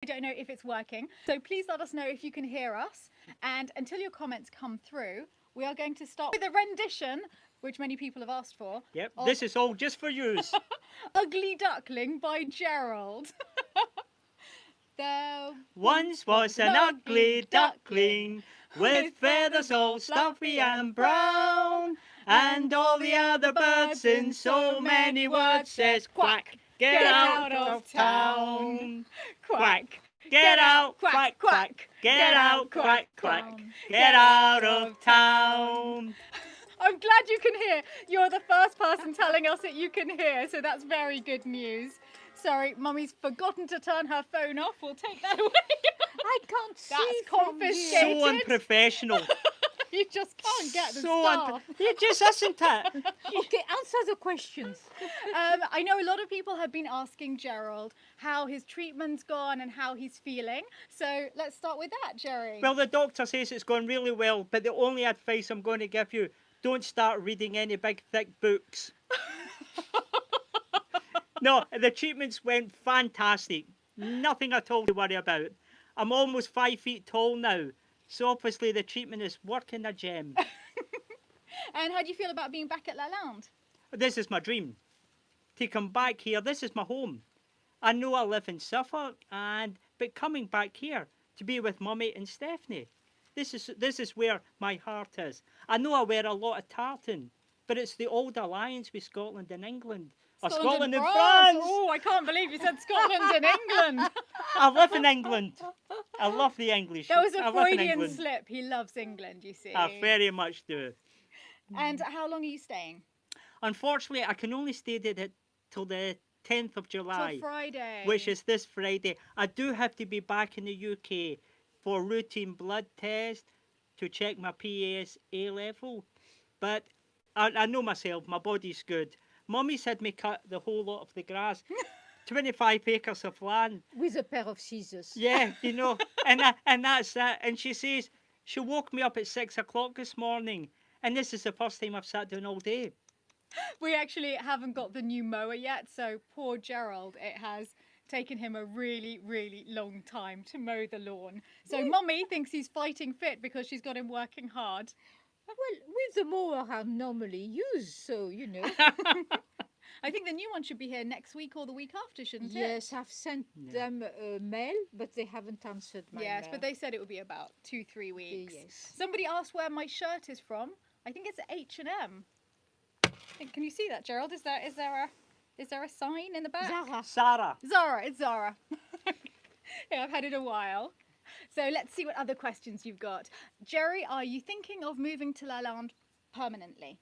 I don't know if it's working. So please let us know if you can hear us. And until your comments come through, we are going to start with a rendition, which many people have asked for. Yep, of this is all just for yous. Ugly Duckling by Gerald. There Once was an ugly duckling with feathers all fluffy and brown, and all the other birds in so many words says quack, get out of town. Quack, get out, quack, quack, get out, quack, quack, get out of town. I'm glad you can hear. You're the first person telling us that you can hear, so that's very good news. Sorry, Mummy's forgotten to turn her phone off. We'll take that away. I can't see That's from here. confiscated. So unprofessional. You just can't get the So stuff. it just isn't it? Okay, answer the questions. I know a lot of people have been asking Gerald how his treatment's gone and how he's feeling. So let's start with that, Jerry. Well, the doctor says it's going really well, but the only advice I'm going to give you, don't start reading any big, thick books. No, the treatments went fantastic. Nothing at all to worry about. I'm almost 5 feet tall now, so obviously the treatment is working a gem. And how do you feel about being back at Lalande? This is my dream. To come back here, this is my home. I know I live in Suffolk, but coming back here to be with Mummy and Stephanie, this is where my heart is. I know I wear a lot of tartan, but it's the old alliance with Scotland and England. Or Scotland and France. Oh, I can't believe you said Scotland and England. I live in England. I love the English. That was I a live in Freudian England. slip. He loves England, you see. I very much do. And how long are you staying? Unfortunately, I can only stay there till the 10th of July. Till Friday. Which is this Friday. I do have to be back in the UK for routine blood test to check my PSA level. But I know myself, my body's good. Mummy's had me cut the whole lot of the grass. 25 acres of land. With a pair of scissors. Yeah, you know, and that's that. And she says, she woke me up at 6 o'clock this morning. And this is the first time I've sat down all day. We actually haven't got the new mower yet, so poor Gerald, it has taken him a really, really long time to mow the lawn. So Mummy thinks he's fighting fit because she's got him working hard. Well, with the mower I normally use, so, you know. I think the new one should be here next week or the week after, shouldn't it? Yes, I've sent them a mail, but they haven't answered my mail. Yes, but they said it would be about 2-3 weeks. Yes. Somebody asked where my shirt is from. I think it's H&M. Can you see that, Gerald? Is there a sign in the back? Zara. Sarah. Zara, it's Zara. Yeah, I've had it a while. So let's see what other questions you've got. Jerry, are you thinking of moving to Lalande permanently?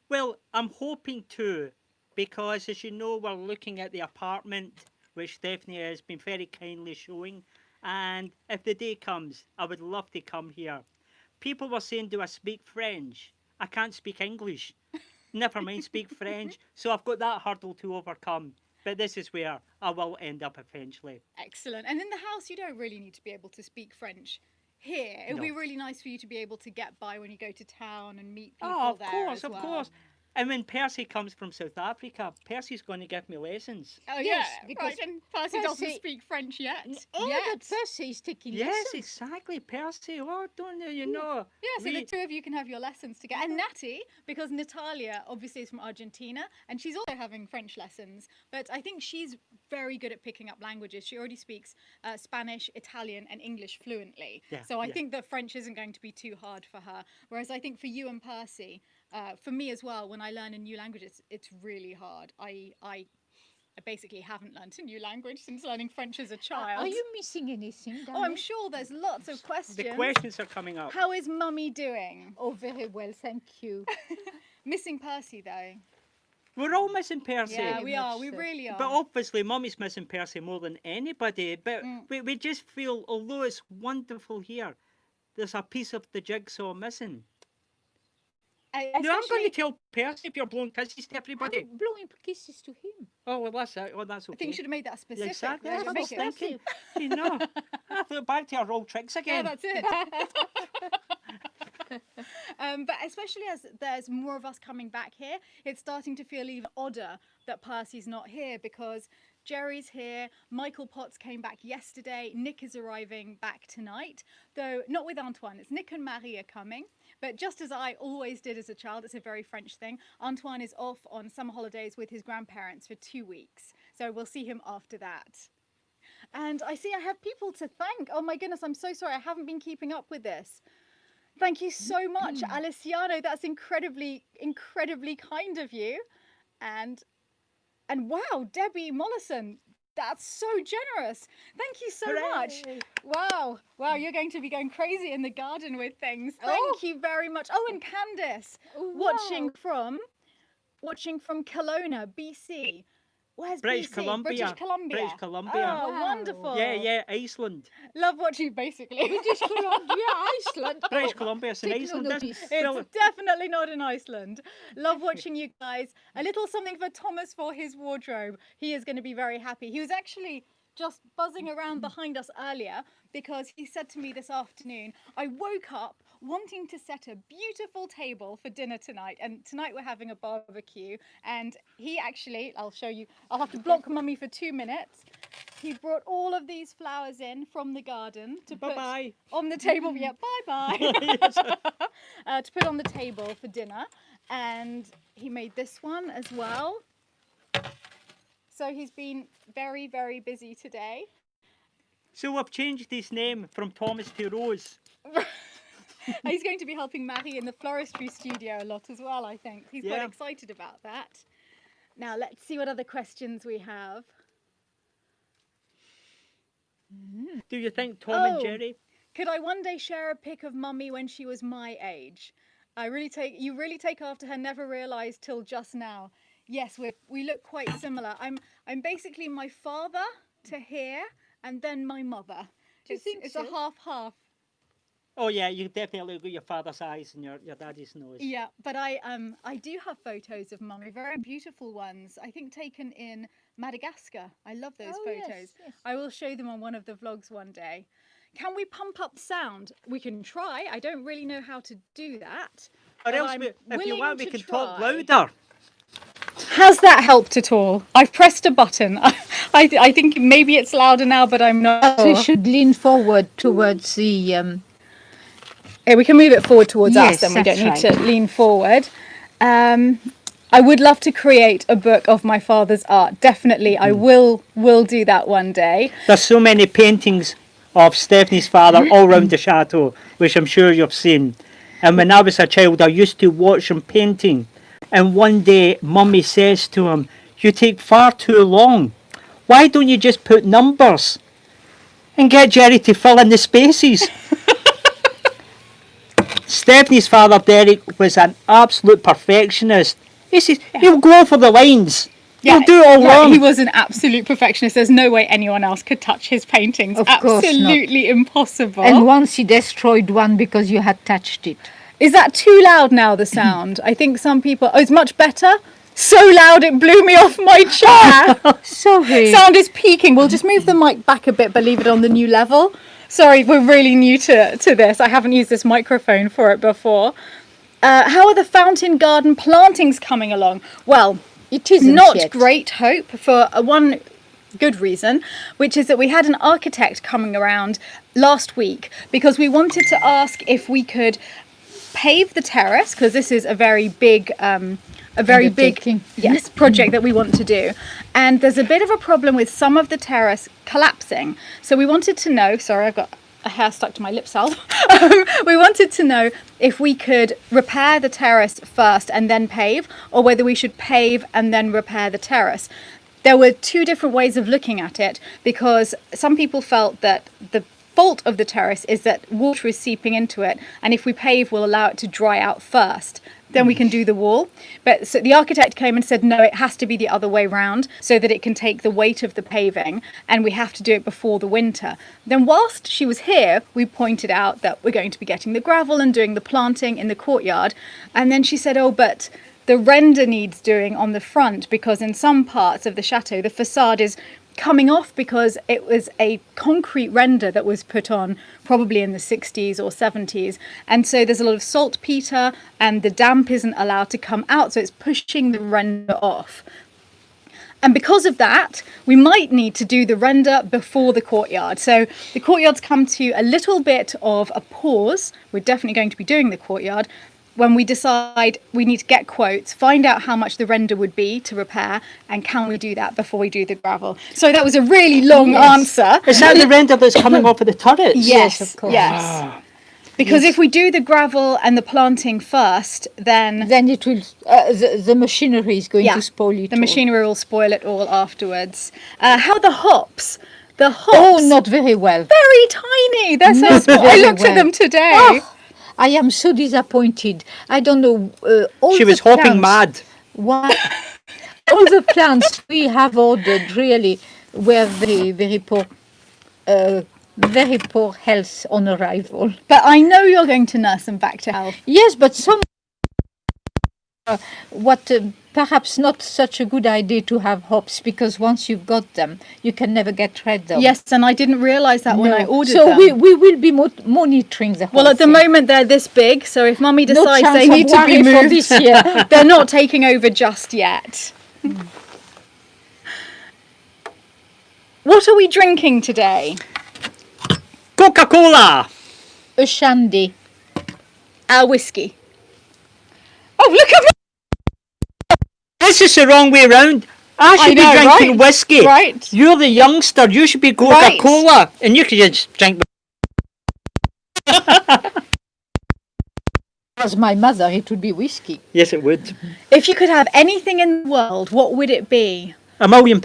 Well, I'm hoping to, because as you know, we're looking at the apartment, which Stephanie has been very kindly showing. And if the day comes, I would love to come here. People were saying, do I speak French? I can't speak English. Never mind speak French. So I've got that hurdle to overcome. But this is where I will end up eventually. Excellent. And in the house, you don't really need to be able to speak French here. It would be really nice for you to be able to get by when you go to town and meet people Oh, of there course, as of well. course. And when Percy comes from South Africa, Percy's going to give me lessons. Oh, Yes, yeah, because right. And Percy doesn't Percy- speak French yet. Oh, Yet. but Percy is taking Yes, lessons. exactly, Percy. Oh, don't you know? Yeah, so the two of you can have your lessons together. And Natty, because Natalia obviously is from Argentina and she's also having French lessons. But I think she's very good at picking up languages. She already speaks Spanish, Italian and English fluently. Yeah, So I yeah. think that French isn't going to be too hard for her. Whereas I think for you and Percy, for me as well, when I learn a new language, it's really hard. I basically haven't learnt a new language since learning French as a child. Are you missing anything, Oh, I'm darling? sure there's lots of questions. The questions are coming up. How is Mummy doing? Oh, very well, thank you. Missing Percy though. We're all missing Percy. Yeah, Very we are. much We so. really are. But obviously, Mummy's missing Percy more than anybody. But we just feel, although it's wonderful here, there's a piece of the jigsaw missing. No, I'm going Especially- to tell Percy if you're blowing kisses to everybody. I'm blowing kisses to him. Oh, well, that's it. Oh, that's okay. I think you should have made that specific. Exactly. Yeah, That's what I was make it- thinking. You know, I thought back to our old tricks Yeah, again. that's it. But especially as there's more of us coming back here, it's starting to feel even odder that Percy's not here because Jerry's here. Michael Potts came back yesterday. Nick is arriving back tonight, though not with Antoine. It's Nick and Marie are coming. But just as I always did as a child, it's a very French thing. Antoine is off on summer holidays with his grandparents for 2 weeks. So we'll see him after that. And I see I have people to thank. Oh my goodness, I'm so sorry. I haven't been keeping up with this. Thank you so much, Alessiano. That's incredibly, incredibly kind of you. And wow, Debbie Mollison, that's so generous. Thank you so much. Wow, you're going to be going crazy in the garden with things. Thank you very much. Oh, and Candice, watching from Kelowna, BC. Where's British BC? Columbia. British Columbia. British Columbia. Oh, wonderful. Yeah, Iceland. Love watching, basically. British Columbia, Iceland. British Columbia, it's in take no Iceland. notice. It's definitely not in Iceland. Love watching you guys. A little something for Thomas for his wardrobe. He is going to be very happy. He was actually just buzzing around behind us earlier because he said to me this afternoon, I woke up wanting to set a beautiful table for dinner tonight. And tonight we're having a barbecue. And he actually, I'll show you, I'll have to block Mummy for 2 minutes. He brought all of these flowers in from the garden to put on the table. Yeah, bye-bye. To put on the table for dinner. And he made this one as well. So he's been very, very busy today. So I've changed his name from Thomas to Rose. He's going to be helping Marie in the floristry studio a lot as well, I think. He's quite excited about that. Now, let's see what other questions we have. Do you think Tom and Jerry? Could I one day share a pic of Mummy when she was my age? You really take after her, never realised till just now. Yes, we look quite similar. I'm basically my father to here and then my mother. It's a half-half. Oh yeah, you definitely got your father's eyes and your daddy's nose. Yeah, but I do have photos of Mummy, very beautiful ones. I think taken in Madagascar. I love those photos. Yes. I will show them on one of the vlogs one day. Can we pump up sound? We can try. I don't really know how to do that. Or else, if you want, we can talk louder. Has that helped at all? I've pressed a button. I think maybe it's louder now, but I'm not sure. We should lean forward towards the... Yeah, we can move it forward towards us, and we don't need to lean forward. I would love to create a book of my father's art. Definitely, I will do that one day. There's so many paintings of Stephanie's father all around the chateau, which I'm sure you've seen. And when I was a child, I used to watch him painting. And one day, Mummy says to him, "You take far too long. Why don't you just put numbers and get Jerry to fill in the spaces?" Stephanie's father, Derek, was an absolute perfectionist. He says, he'll go for the lines. He'll do it all wrong. He was an absolute perfectionist. There's no way anyone else could touch his paintings. Of course Absolutely impossible. And once he destroyed one because you had touched it. Is that too loud now, the sound? I think some people... Oh, it's much better? So loud it blew me off my chair. Sorry. Sound is peaking. We'll just move the mic back a bit, but leave it on the new level. Sorry, we're really new to this. I haven't used this microphone for it before. How are the fountain garden plantings coming along? Well, it isn't not yet. Great hope for one good reason, which is that we had an architect coming around last week because we wanted to ask if we could pave the terrace, because this is a very big project that we want to do, and there's a bit of a problem with some of the terrace collapsing. So we wanted to know, sorry, I've got a hair stuck to my lip salve. We wanted to know if we could repair the terrace first and then pave, or whether we should pave and then repair the terrace. There were two different ways of looking at it, because some people felt that the fault of the terrace is that water is seeping into it, and if we pave, we'll allow it to dry out first. Then we can do the wall. But so the architect came and said, no, it has to be the other way round so that it can take the weight of the paving, and we have to do it before the winter. Then whilst she was here, we pointed out that we're going to be getting the gravel and doing the planting in the courtyard. And then she said, oh, but the render needs doing on the front, because in some parts of the chateau, the facade is coming off because it was a concrete render that was put on probably in the 60s or 70s, and so there's a lot of saltpeter and the damp isn't allowed to come out, so it's pushing the render off. And because of that, we might need to do the render before the courtyard. So the courtyard's come to a little bit of a pause. We're definitely going to be doing the courtyard when we decide we need to get quotes, find out how much the render would be to repair, and can we do that before we do the gravel. So that was a really long answer. Is that the render that's coming off of the turrets? Yes, of course. yes. Because if we do the gravel and the planting first, then it will. The machinery is going to spoil it. the machinery will spoil it all afterwards. How are the hops? The hops. Oh, not very well. Very tiny. They're so Not small. I very looked at well. them today. Oh, I am so disappointed. I don't know. All She was the hopping plants, mad. Why? All the plants we have ordered really were very poor. Very poor health on arrival. But I know you're going to nurse them back to health. Yes, but some perhaps not such a good idea to have hops, because once you've got them, you can never get rid of. Yes, and I didn't realise that when I ordered so them. we will be monitoring the whole Well, at the thing. moment they're this big, so if Mummy No decides chance they of need to be worry for moved, this year. they're not taking over just yet. What are we drinking today? Coca-Cola! A shandy. Our whiskey. Oh, look at me! This is the wrong way round. I should know, be drinking right? whiskey. Right. You're the youngster. You should be Coca-Cola. And you could just drink. As my mother, it would be whiskey. Yes, it would. If you could have anything in the world, what would it be? £1 million.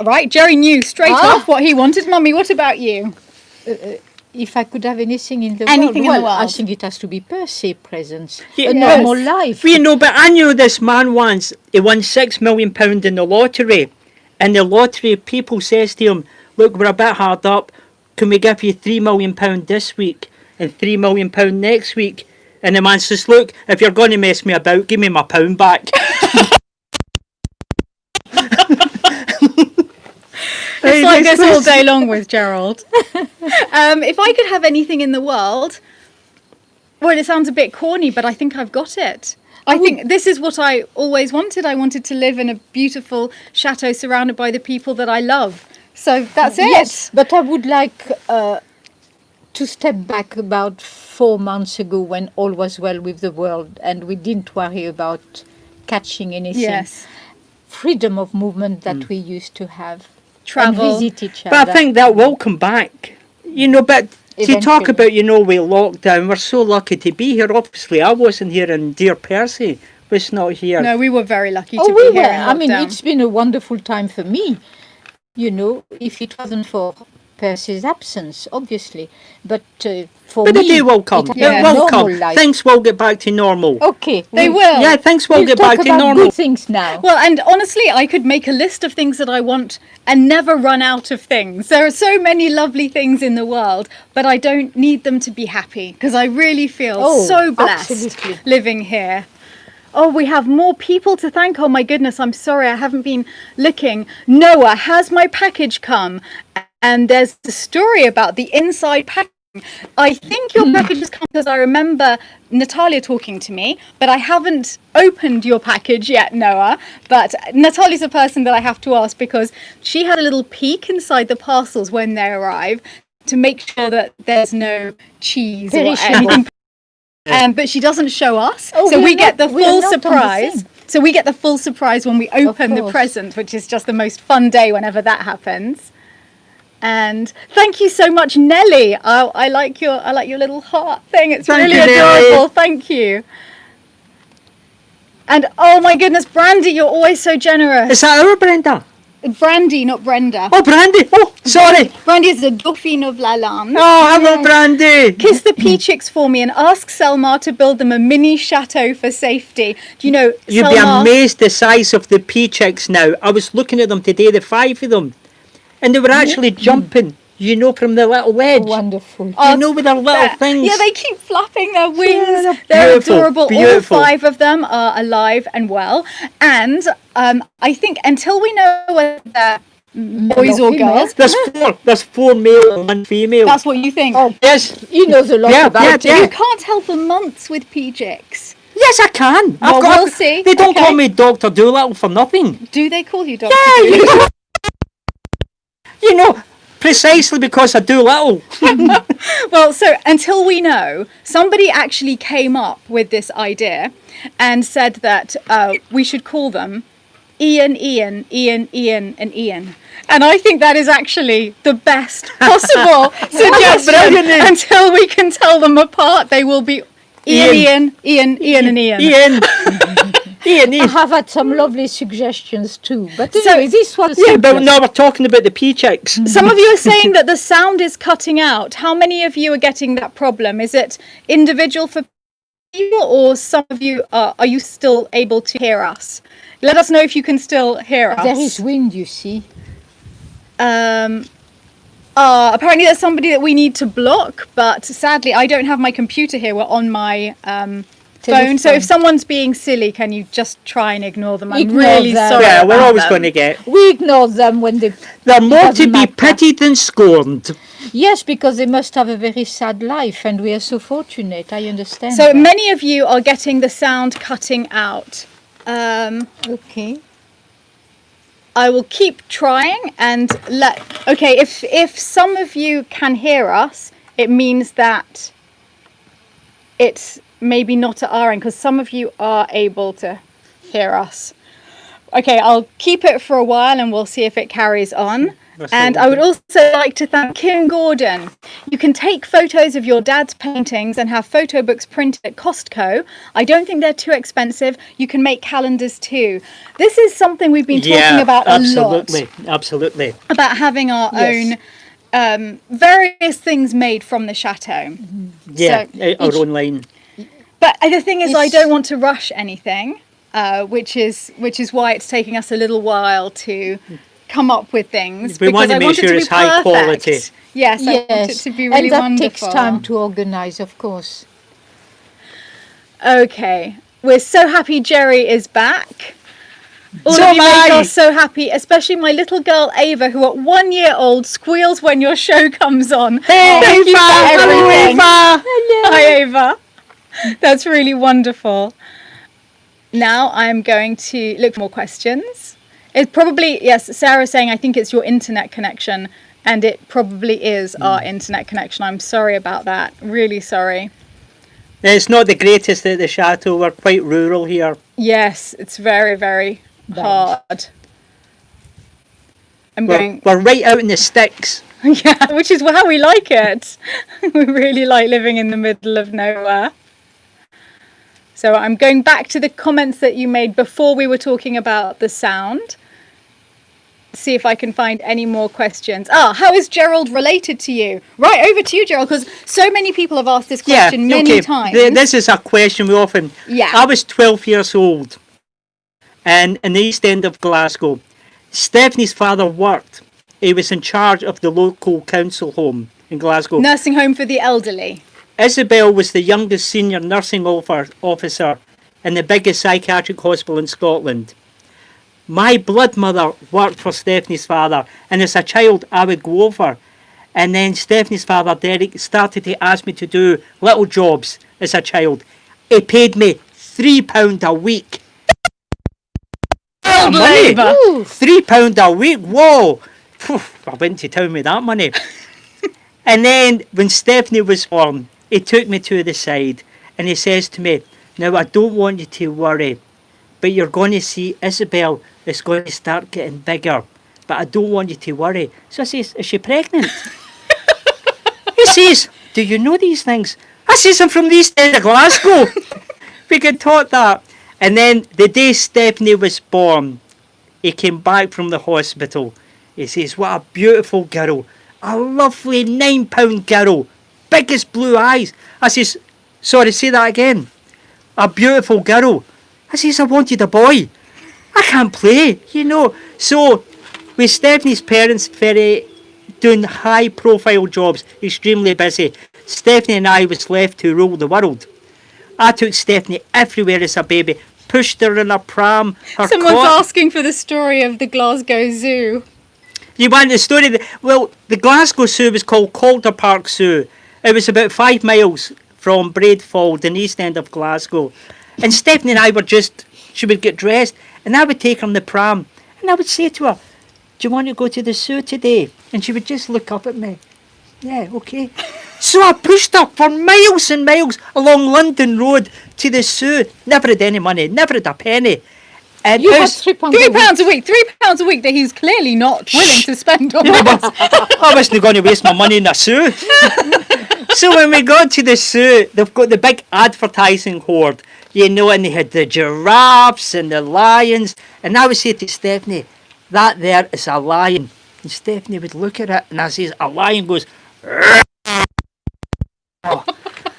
Right, Jerry knew straight off what he wanted. Mummy, what about you? If I could have anything in the Anything in world, the well, I world. think it has to be per se presents. Yeah. A Yes. normal life. Well, you know, but I knew this man once. He won £6 million in the lottery. And the lottery people says to him, look, we're a bit hard up. Can we give you £3 million this week and £3 million next week? And the man says, look, if you're going to mess me about, give me my pound back. It's like this all day long with Gerald. If I could have anything in the world, well, it sounds a bit corny, but I think I've got it. I think this is what I always wanted. I wanted to live in a beautiful chateau surrounded by the people that I love. So that's it. Yes, but I would like to step back about 4 months ago when all was well with the world and we didn't worry about catching anything. Yes. Freedom of movement that we used to have. Travel. And visit each other. But I think that will come back. You know, but to talk Eventually. about, you know, with lockdown, we're so lucky to be here. Obviously, I wasn't here and dear Percy was not here. No, we were very lucky to Oh, be we here were. in I mean, lockdown. it's been a wonderful time for me. You know, if it wasn't for Percy's absence, obviously. But for But me, the day will come. it Yeah. It has will normal come. life. Things will get back to normal. Okay. They will. Yeah, things will We'll get talk back to about normal. good things now. Well, and honestly, I could make a list of things that I want and never run out of things. There are so many lovely things in the world, but I don't need them to be happy because I really feel so blessed absolutely. living here. Oh, we have more people to thank. Oh my goodness, I'm sorry, I haven't been looking. Noah, has my package come? And there's the story about the inside packaging. I think your package has come because I remember Natalia talking to me, but I haven't opened your package yet, Noah. But Natalia's a person that I have to ask because she had a little peek inside the parcels when they arrive to make sure that there's no cheese or Perishable. anything. But she doesn't show us, Oh, so we we are get the not- we are full not on the surprise. thing. So we get the full surprise when we open the course. present, which is just the most fun day whenever that happens. And thank you so much, Nelly. I like your little heart thing. It's Thank really you, Nelly. adorable. Thank you. And oh my goodness, Brandy, you're always so generous. Is that our Brenda? Brandy, not Brenda. Oh, Brandy. Oh, sorry. Brandy is the Dauphine of Lalande. Oh, hello, Brandy. Kiss the pea chicks for me and ask Selma to build them a mini chateau for safety. Do you know, You'd be Selma, amazed the size of the pea chicks now. I was looking at them today, the 5 of them. And they were actually jumping, you know, from the little ledge. Wonderful. You know, with their little things. Yeah, they keep flapping their wings. they're They're beautiful, adorable. beautiful. All 5 of them are alive and well. And I think until we know whether they're boys or female. girls, There's 4 male and 1 female. that's what you think. Oh, Yes. he knows a lot Yeah, about yeah, it. yeah. You can't tell for months with pea chicks. Yes, I can. Well, we'll see. They don't Okay. call me Dr. Dolittle for nothing. Do they call you Dr. Yeah, Dolittle? you know, precisely because I do little. Well, so until we know, somebody actually came up with this idea and said that we should call them Ian, Ian, Ian, Ian, and Ian. And I think that is actually the best possible suggestion. brilliant name. Until we can tell them apart, they will be Ian, Ian. Ian, Ian, Ian, and Ian. Ian. Ian, I Ian. have had some lovely suggestions too. But So- anyway, this was Yeah, but now we're talking about the pea chicks. Some of you are saying that the sound is cutting out. How many of you are getting that problem? Is it individual for people, or some of you are you still able to hear us? Let us know if you can still hear us. There is wind, you see. Apparently there's somebody that we need to block, but sadly I don't have my computer here. We're on my phone. So Telephone. if someone's being silly, can you just try and ignore them? I'm Ignore really them. sorry. Yeah, we're about always them. going to get. We ignore them when they. They're more to doesn't be matter. pitied than scorned. Yes, because they must have a very sad life, and we are so fortunate. I understand. So that. many of you are getting the sound cutting out. Okay. I will keep trying and okay, if some of you can hear us, it means that it's maybe not at our end, because some of you are able to hear us. Okay, I'll keep it for a while and we'll see if it carries on. That's And all I would also like to thank Kim Gordon. You can take photos of your dad's paintings and have photo books printed at Costco. I don't think they're too expensive. You can make calendars too. This is something we've been talking about a lot. Absolutely. About having our Yes. own various things made from the chateau. Yeah, So our own line. But the thing is, I It's- don't want to rush anything, which is why it's taking us a little while to come up with things. We want because to I make it sure be it's high quality. perfect. Yes, I want it to be really and that wonderful. takes time to organize, of course. Okay, we're so happy Jerry is back. All So of you am make I. us so happy, especially my little girl Ava, who at 1 year old squeals when your show comes on. Hey, Thank you for Ava! Hello, everything. Ava! Hi, Ava. That's really wonderful. Now I'm going to look for more questions. It probably, yes, Sarah's saying, I think it's your internet connection, and it probably is our internet connection. I'm sorry about that. Really sorry. It's not the greatest at the chateau. We're quite rural here. Yes, it's very, very hard. We're right out in the sticks. Yeah, which is how we like it. We really like living in the middle of nowhere. So I'm going back to the comments that you made before we were talking about the sound. See if I can find any more questions. How is Gerald related to you? Right, over to you, Gerald, because so many people have asked this question many times. This is a question we often. Yeah. I was 12 years old, and in the East End of Glasgow, Stephanie's father worked. He was in charge of the local council home in Glasgow. Nursing home for the elderly. Isabel was the youngest senior nursing officer in the biggest psychiatric hospital in Scotland. My blood mother worked for Stephanie's father, and as a child I would go over, and then Stephanie's father Derek started to ask me to do little jobs as a child. He paid me £3 a week. Money. Labour. Ooh, £3 a week, whoa! Phew, I went to town with that money. And then when Stephanie was born, he took me to the side and he says to me, now I don't want you to worry, but you're going to see Isabel is going to start getting bigger, but I don't want you to worry. So I says, is she pregnant? He says, do you know these things? I says, I'm from the East End of Glasgow. We get taught that. And then the day Stephanie was born, he came back from the hospital. He says, what a beautiful girl. A lovely £9 girl. Biggest blue eyes. I says, sorry, say that again. A beautiful girl. I says, I wanted a boy. I can't play, you know. So, with Stephanie's parents doing high profile jobs, extremely busy, Stephanie and I was left to rule the world. I took Stephanie everywhere as a baby, pushed her in a pram, her Someone's cot. asking for the story of the Glasgow Zoo. You want the story? Well, the Glasgow Zoo was called Calder Park Zoo. It was about 5 miles from Braidfold in the East End of Glasgow. And Stephanie and I she would get dressed, and I would take her on the pram, and I would say to her, do you want to go to the zoo today? And she would just look up at me. Yeah, okay. So I pushed her for miles and miles along London Road to the zoo. Never had any money, never had a penny. And You it had was- £3 £3 a week. £3 a week that he's clearly not willing to spend on this. I wasn't going to waste my money in a zoo. So when we got to the zoo, they've got the big advertising hoard, and they had the giraffes and the lions. And I would say to Stephanie, that there is a lion. And Stephanie would look at it, and I says, a lion goes, oh.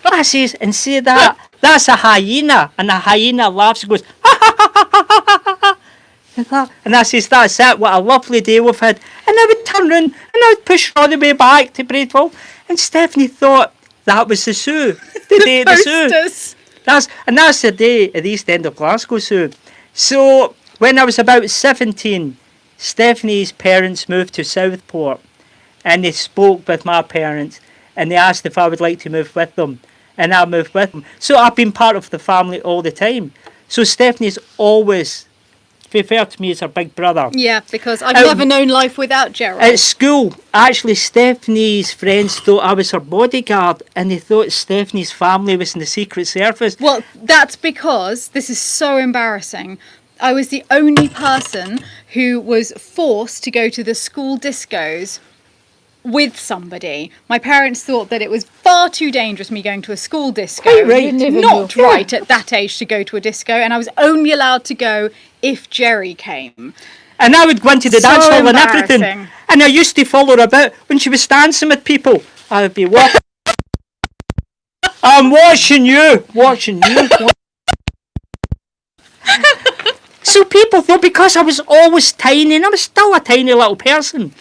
I says, and say that, that's a hyena. And the hyena laughs and goes, and I says, that's it, what a lovely day we've had. And I would turn round and I would push her all the way back to Braidwell. And Stephanie thought that was the zoo, the day at the zoo. Posters. That's the day at the East End of Glasgow Zoo. So when I was about 17, Stephanie's parents moved to Southport, and they spoke with my parents, and they asked if I would like to move with them, and I moved with them. So I've been part of the family all the time. So Stephanie's always referred to me as her big brother. Yeah, because I've never known life without Gerald. At school, actually, Stephanie's friends thought I was her bodyguard, and they thought Stephanie's family was in the Secret Service. Well, that's because this is so embarrassing. I was the only person who was forced to go to the school discos with somebody. My parents thought that it was far too dangerous me going to a school disco. Oh, right. You never Not knew. right at that age to go to a disco, and I was only allowed to go if Jerry came. And I would go into the So dance hall and everything. embarrassing. And I used to follow her about when she was dancing with people. I would be watching. I'm watching you. Watching you. So people thought because I was always tiny, and I was still a tiny little person,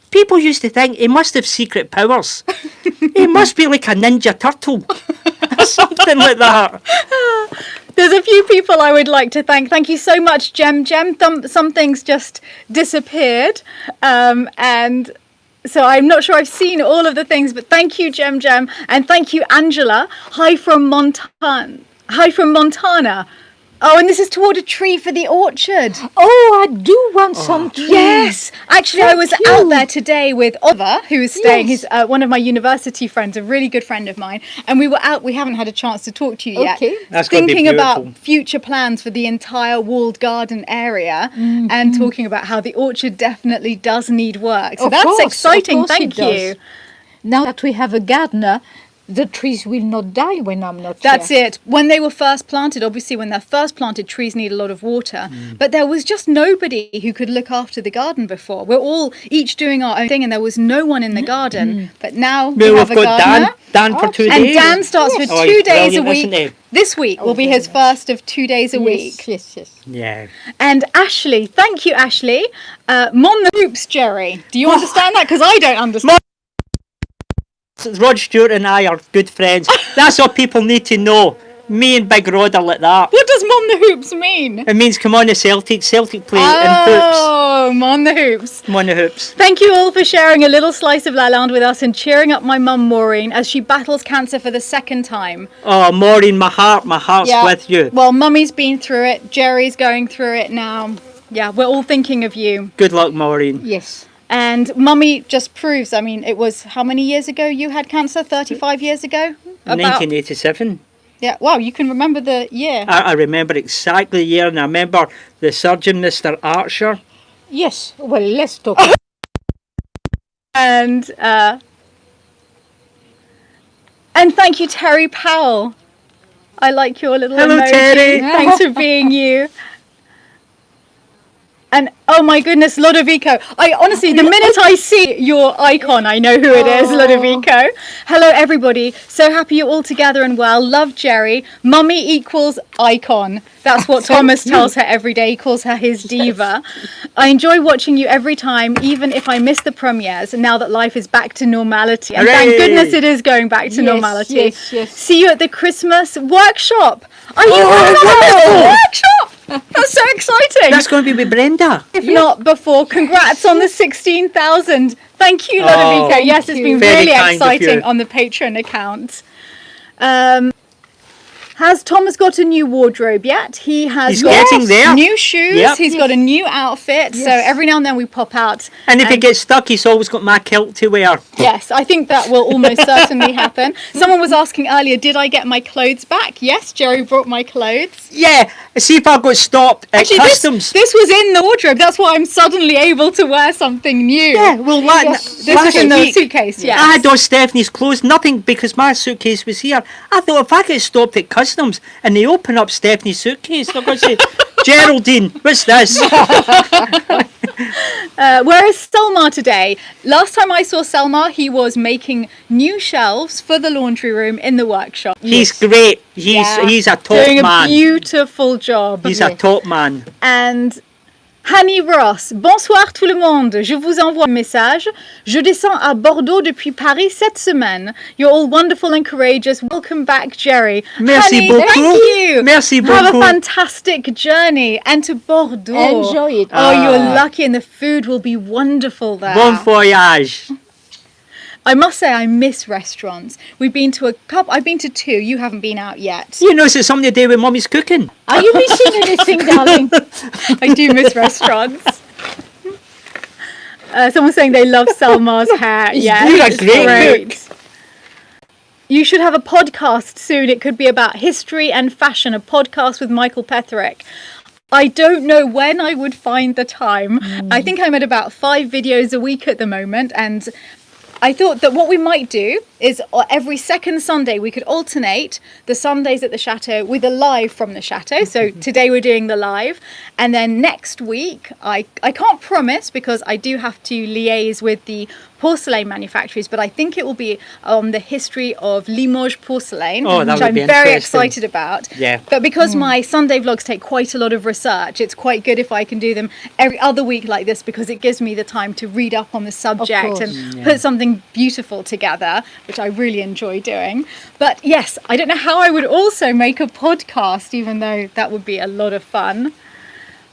people used to think he must have secret powers. He must be like a ninja turtle. Something like that. There's a few people I would like to thank. Thank you so much, Jem. Some things just disappeared. And so I'm not sure I've seen all of the things, but thank you, Jem. And thank you, Angela. Hi from Montana. Oh, and this is toward a tree for the orchard. Oh, I do want some trees. Yes, actually, I was Thank out you. there today with Oliver, who is staying. Yes. He's one of my university friends, a really good friend of mine, and we were out. We haven't had a chance to talk to you yet. Okay. That's gonna be Thinking about beautiful. future plans for the entire walled garden area, and talking about how the orchard definitely does need work. So Of that's course, of exciting. course Thank it does. you. Now that we have a gardener, the trees will not die when I'm not That's here. it. When they were first planted, obviously when they're first planted, trees need a lot of water. But there was just nobody who could look after the garden before. We're all each doing our own thing, and there was no one in the garden. But now we Well, have we've a got gardener. Dan for 2 And days. Dan starts Yes. for Oh, 2 he's days a brilliant, isn't week. he? This week will be his first of 2 days a week. Yes. Yeah. And Ashley, thank you, Ashley. Mon the hoops, Jerry. Do you understand that? Because I don't understand. Rod Stewart and I are good friends. That's what people need to know. Me and Big Rod are like that. What does Mon the hoops mean? It means come on the Celtic play and hoops. Oh, Mon the hoops. Come on the hoops. Thank you all for sharing a little slice of Lalande with us and cheering up my mum Maureen as she battles cancer for the second time. Oh, Maureen, my heart's with you. Well, Mummy's been through it. Jerry's going through it now. Yeah, we're all thinking of you. Good luck, Maureen. Yes. And Mummy just proves, I mean, it was how many years ago you had cancer? 35 years ago? 1987. Yeah, wow, you can remember the year. I remember exactly the year, and I remember the surgeon, Mr. Archer. Yes. Well, let's talk. And thank you, Terry Powell. I like your little Hello, emoji. Terry. Thanks for being you. And oh my goodness, Lodovico. I honestly, the minute I see your icon, I know who it is, Lodovico. Hello, everybody. So happy you're all together and well. Love Jerry. Mummy equals icon. That's what Thomas tells her every day. He calls her his diva. I enjoy watching you every time, even if I miss the premieres, now that life is back to normality. And thank Hooray! goodness it is going back to Yes, normality. yes. See you at the Christmas workshop. Are you at the workshop? That's so exciting. That's going to be with Brenda. If not before, congrats on the 16,000. Thank you, Oh, Lodovico. Yes, it's thank been you. Very really kind of exciting you. on the Patreon account. Has Thomas got a new wardrobe yet? He has He's got getting there. new shoes. Yep. He's got a new outfit. So every now and then we pop out. And if he gets stuck, he's always got my kilt to wear. Yes, I think that will almost certainly happen. Someone was asking earlier, did I get my clothes back? Yes, Jerry brought my clothes. Yeah, see if I got stopped at Actually, customs. this was in the wardrobe. That's why I'm suddenly able to wear something new. Yeah, well, This was in the suitcase, yes. I had all Stephanie's clothes, nothing, because my suitcase was here. I thought if I get stopped at customs and they open up Stephanie's suitcase, they're going to say, Geraldine, what's this? Where is Selma today? Last time I saw Selma, he was making new shelves for the laundry room in the workshop. He's great. He's a top Doing man. a beautiful job. He's a top man. And Hanny Ross, bonsoir tout le monde. Je vous envoie un message. Je descends à Bordeaux depuis Paris cette semaine. You're all wonderful and courageous. Welcome back, Jerry. Merci Hanny, beaucoup. thank you. Merci Have a beaucoup. fantastic journey and to Bordeaux. Enjoy it. Oh, you're lucky, and the food will be wonderful there. Bon voyage. I must say, I miss restaurants. We've been to a couple. I've been to two. You haven't been out yet. You know, it's something to do with Mummy's cooking. Are you missing anything, darling? I do miss restaurants. Someone's saying they love Selma's hair. Yeah, You're a it's great cook. You should have a podcast soon. It could be about history and fashion, a podcast with Michael Petherick. I don't know when I would find the time. I think I'm at about 5 videos a week at the moment, and I thought that what we might do is every second Sunday we could alternate the Sundays at the Chateau with a live from the Chateau. So today we're doing the live, and then next week I can't promise because I do have to liaise with the porcelain manufacturers, but I think it will be on the history of Limoges porcelain, Oh, that which would I'm be very interesting. excited about. Yeah. But because my Sunday vlogs take quite a lot of research, it's quite good if I can do them every other week like this, because it gives me the time to read up on the subject course. and put something beautiful together, which I really enjoy doing. But yes, I don't know how I would also make a podcast, even though that would be a lot of fun.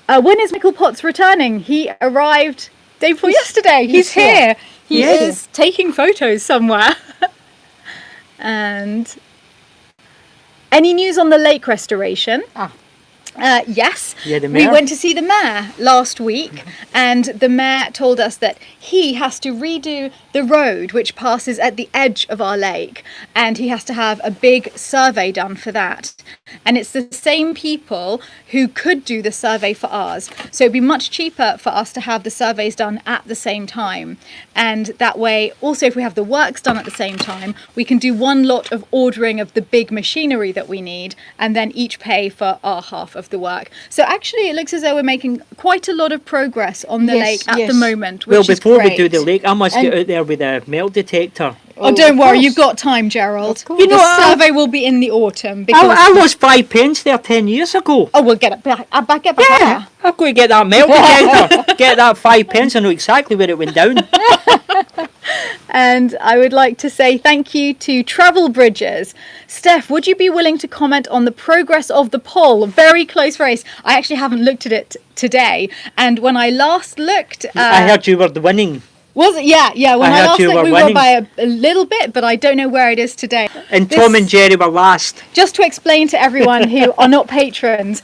When is Michael Potts returning? He arrived day before yesterday. He's here. He Yes. is taking photos somewhere. And any news on the lake restoration? Yes, Yeah, the we mayor. went to see the mayor last week, and the mayor told us that he has to redo the road which passes at the edge of our lake, and he has to have a big survey done for that. And it's the same people who could do the survey for ours, so it'd be much cheaper for us to have the surveys done at the same time. And that way, also, if we have the works done at the same time, we can do one lot of ordering of the big machinery that we need, and then each pay for our half of the work. So actually, it looks as though we're making quite a lot of progress on the Yes, lake at the yes. moment, which Well, is before we great. do the lake, I must get And- out there with a metal detector. Oh, don't of worry, course. you've got time, Gerald. Of course. You know, the survey will be in the autumn because I lost 5 pence there 10 years ago. oh, we'll get it back. I'll back it back. Yeah, I'm going to get that metal detector. Get that 5 pence. I know exactly where it went down. And I would like to say thank you to Travel Bridges. Steph, would you be willing to comment on the progress of the poll? Very close race. I actually haven't looked at it today. And when I last looked, I heard you were the winning. was it? Yeah. When I I, heard last you looked, were we were winning. by a little bit, but I don't know where it is today. And This- Tom and Jerry were last. Just to explain to everyone who are not patrons,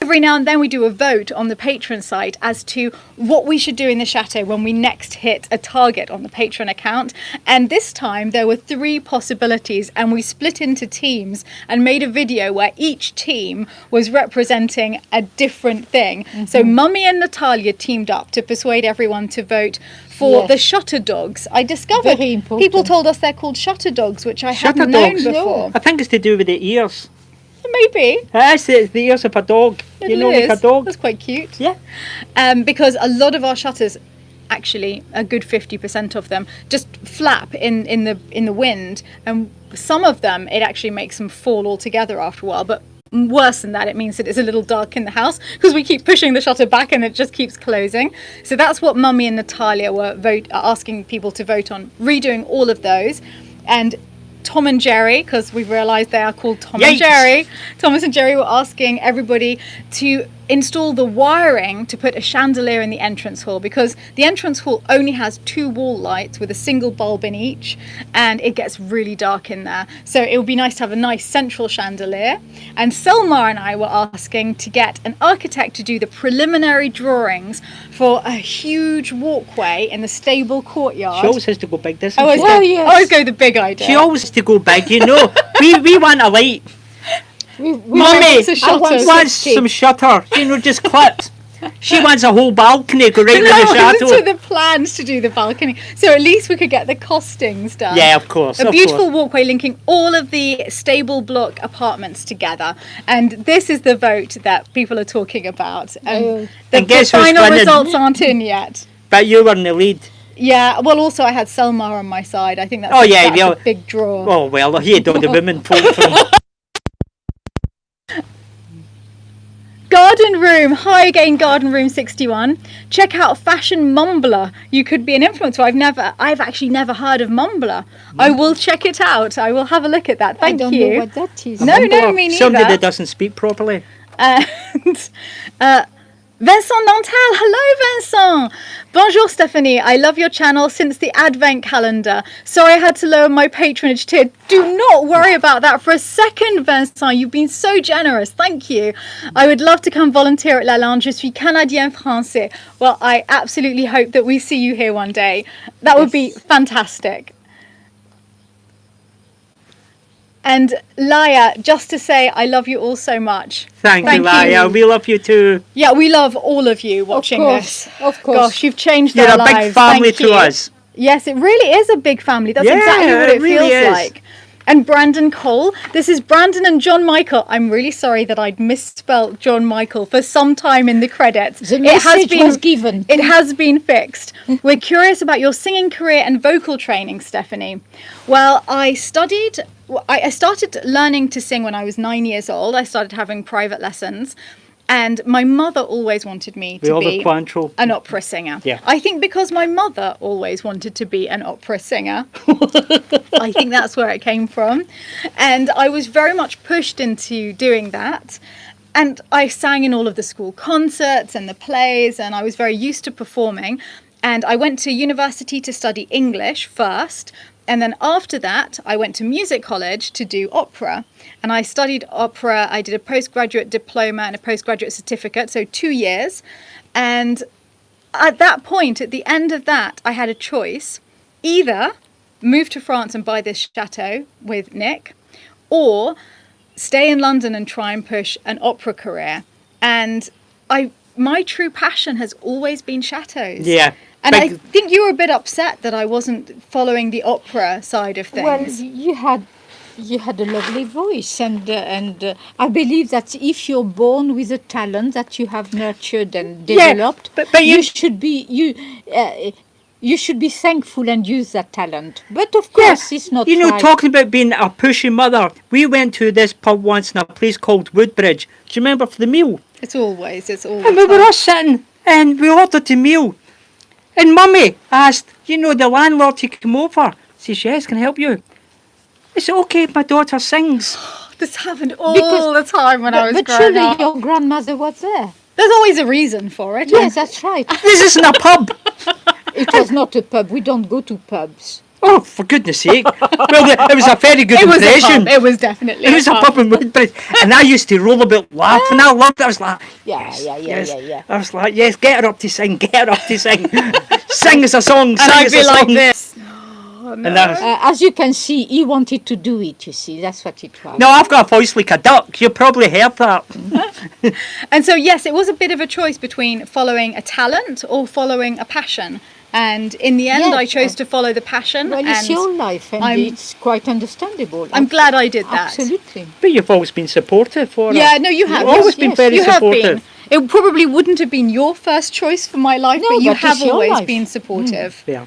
every now and then we do a vote on the patron site as to what we should do in the chateau when we next hit a target on the patron account. And this time there were 3 possibilities, and we split into teams and made a video where each team was representing a different thing. So Mummy and Natalia teamed up to persuade everyone to vote for Yes. the Shuttered Dogs. I discovered Very important. people told us they're called Shuttered Dogs, which I Shuttered hadn't known Dogs? before. I think it's to do with the ears. Maybe. It's the ears of a dog. You know, like a dog. That's quite cute. Yeah. Because a lot of our shutters, actually a good 50% of them, just flap in the wind, and some of them it actually makes them fall altogether after a while. But worse than that, it means that it's a little dark in the house because we keep pushing the shutter back and it just keeps closing. So that's what Mummy and Natalia were asking people to vote on, redoing all of those. And Tom and Jerry, because we've realised they are called Tom and Yikes. Jerry. Thomas and Jerry were asking everybody to install the wiring to put a chandelier in the entrance hall, because the entrance hall only has 2 wall lights with a single bulb in each, and it gets really dark in there. So it would be nice to have a nice central chandelier. And Selma and I were asking to get an architect to do the preliminary drawings for a huge walkway in the stable courtyard. She always has to go big, doesn't Always she? go, yes. always go the big idea. She always has to go big, you know. we want a light. We Mummy wants a shutter. wants some shutter, you know, just clipped. She wants a whole balcony, go right with the No, chateau. to the plans to do the balcony. So at least we could get the costings done. Yeah, of course. A beautiful walkway linking all of the stable block apartments together. And this is the vote that people are talking about. And And the guess who's final winning? results aren't in yet. But you were in the lead. Yeah, well, also I had Selma on my side. I think that's, Oh, yeah, that's yeah. a big draw. Oh, well, he had all the women vote for him. Garden Room. Hi again, Garden Room 61. Check out Fashion Mumbler. You could be an influencer. I've actually never heard of Mumbler. I will check it out. I will have a look at that. Thank I don't you. know what that is. No, me neither. Somebody that doesn't speak properly. And Vincent Nantel. Hello, Vincent. Bonjour, Stephanie. I love your channel since the Advent calendar. Sorry I had to lower my patronage tier. Do not worry about that for a second, Vincent. You've been so generous. Thank you. I would love to come volunteer at Lalande. Je suis Canadien Français. Well, I absolutely hope that we see you here one day. That would be fantastic. And Laia, just to say, I love you all so much. Thank you, Thank Laia. you. We love you too. Yeah, we love all of you watching this. Of course. Gosh, you've changed You're our a lives. big family Thank to you. us. Yes, it really is a big family. That's Yeah, exactly what it it really feels is. like. And Brandon Cole. This is Brandon and John Michael. I'm really sorry that I'd misspelt John Michael for some time in the credits. The message was given. It has been fixed. We're curious about your singing career and vocal training, Stephanie. Well, I started learning to sing when I was 9 years old. I started having private lessons. And my mother always wanted me to be an opera singer. Yeah. I think because my mother always wanted to be an opera singer. I think that's where it came from. And I was very much pushed into doing that. And I sang in all of the school concerts and the plays, and I was very used to performing. And I went to university to study English first. And then after that, I went to music college to do opera. And I studied opera. I did a postgraduate diploma and a postgraduate certificate, so 2 years. And at that point, at the end of that, I had a choice. Either move to France and buy this chateau with Nick, or stay in London and try and push an opera career. And my true passion has always been chateaus. Yeah. And I think you were a bit upset that I wasn't following the opera side of things. Well, you had a lovely voice, and I believe that if you're born with a talent that you have nurtured and developed, but you should be you should be thankful and use that talent. But of course, it's not. You know, right. talking about being a pushy mother, we went to this pub once in a place called Woodbridge. Do you remember for the meal? It's always. And we were all sitting and we ordered the meal. And Mummy asked, you know, the landlord to come over. Says, yes, can I help you? Is it okay if my daughter sings? This happened all the time when I was But growing surely up. your grandmother was there. There's always a reason for it. Yes, that's right. This isn't a pub. It was not a pub. We don't go to pubs. Oh, for goodness sake. Well, it was a very good impression. It was definitely It was a pub in Woodbridge. And I used to roll about laughing. I loved it. I was like, Yeah. I was like, yes, get her up to sing, get her up to sing. Sing us a song, And sing I'd us be a like song. this. And that was, As you can see, he wanted to do it, you see. That's what it was. no, I've got a voice like a duck. You probably heard that. And so, yes, it was a bit of a choice between following a talent or following a passion. And in the end, Yes. I chose to follow the passion. Well, it's and your life, and it's quite understandable. I'm glad I did that. Absolutely. But you've always been supportive for her. Yeah, no, you have. You've always been very you have supportive. been. It probably wouldn't have been your first choice for my life, No, but you but have it's your always life. been supportive. Yeah.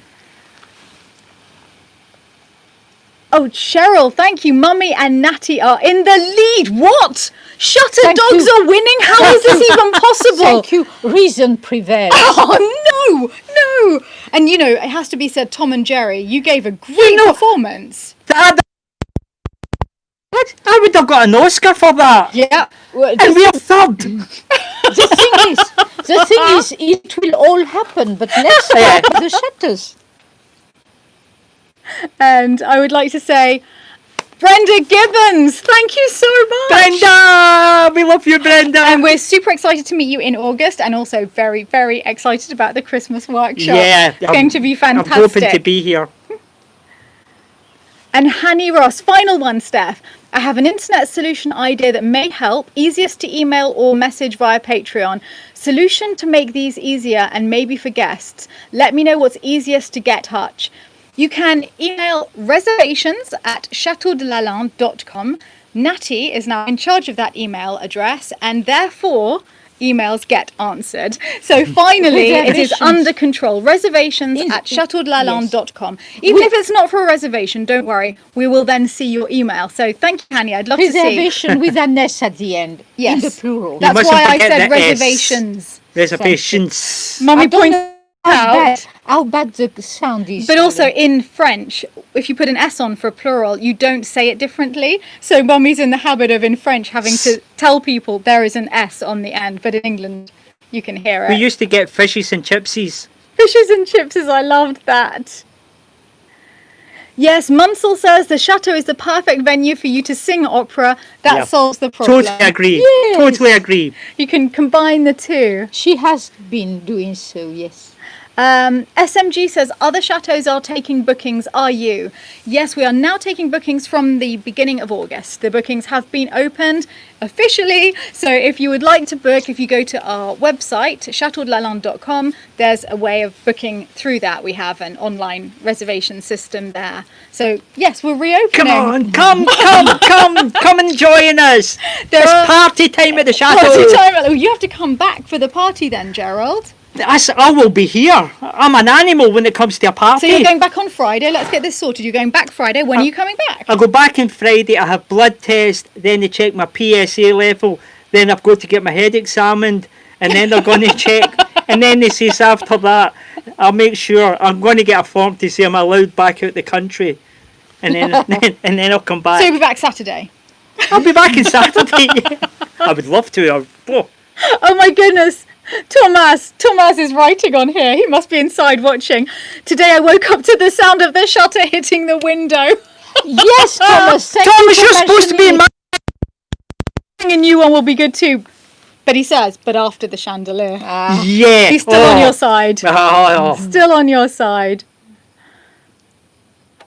Oh, Cheryl, thank you. Mummy and Natty are in the lead. What? Shuttered Thank Dogs you. are winning? How is this even possible? Thank you. Reason prevails. Oh, no. And, you know, it has to be said, Tom and Jerry, you gave a great performance. I would have got an Oscar for that. Yeah. Well, And we're third. The thing is, it will all happen, but let's Yeah. start the shutters. And I would like to say, Brenda Gibbons, thank you so much. Brenda! We love you, Brenda! And we're super excited to meet you in August, and also very, very excited about the Christmas workshop. Yeah. It's going to be fantastic. I'm hoping to be here. And Hanny Ross, final one, Steph. I have an internet solution idea that may help. Easiest to email or message via Patreon. Solution to make these easier and maybe for guests. Let me know what's easiest to get touch. You can email reservations@chateaudelalande.com. Natty is now in charge of that email address, and therefore emails get answered. So finally, it is Reservations. under control. Reservations@chateaudelalande.com. Even if it's not for a reservation, don't worry. We will then see your email. So thank you, Hanny. I'd love to see. Reservation with an S at the end, Yes. in the plural. That's mustn't why I forget said the S. reservations. Reservations. Mummy I don't pointed know out. how bad the sound is. But also in French, if you put an S on for a plural, you don't say it differently. So Mummy's in the habit of, in French, having to tell people there is an S on the end. But in England, you can hear it. We used to get fishies and chipsies. Fishes and chipses, I loved that. Yes, Munsell says the Chateau is the perfect venue for you to sing opera. That Yeah. solves the problem. Totally agree. Yes. Totally agree. You can combine the two. She has been doing so, yes. SMG says other chateaus are taking bookings. Are you? Yes, we are now taking bookings from the beginning of August. The bookings have been opened officially. So if you would like to book, if you go to our website, chateaudelalande.com, there's a way of booking through that. We have an online reservation system there. So yes, we're reopening. Come on, come and join us. There It's are- party time at the chateau. Party time. Oh, you have to come back for the party then, Gerald. I will be here. I'm an animal when it comes to a party. So you're going back on Friday. Let's get this sorted. You're going back Friday. When are you coming back? I go back on Friday, I have blood test, then they check my PSA level, then I've got to get my head examined, and then they're going to check, and then they says after that, I'll make sure, I'm going to get a form to say I'm allowed back out the country, and then and then I'll come back. So you'll be back Saturday. I'll be back on Saturday. I would love to. Oh, Oh my goodness. Thomas is writing on here. He must be inside watching. Today I woke up to the sound of the shutter hitting the window. Yes, Thomas. Thank you Thomas, for you're supposed to be in mentioning my... A new one will be good too. But he says, but after the chandelier. Yeah. He's still on your side. Oh. Still on your side.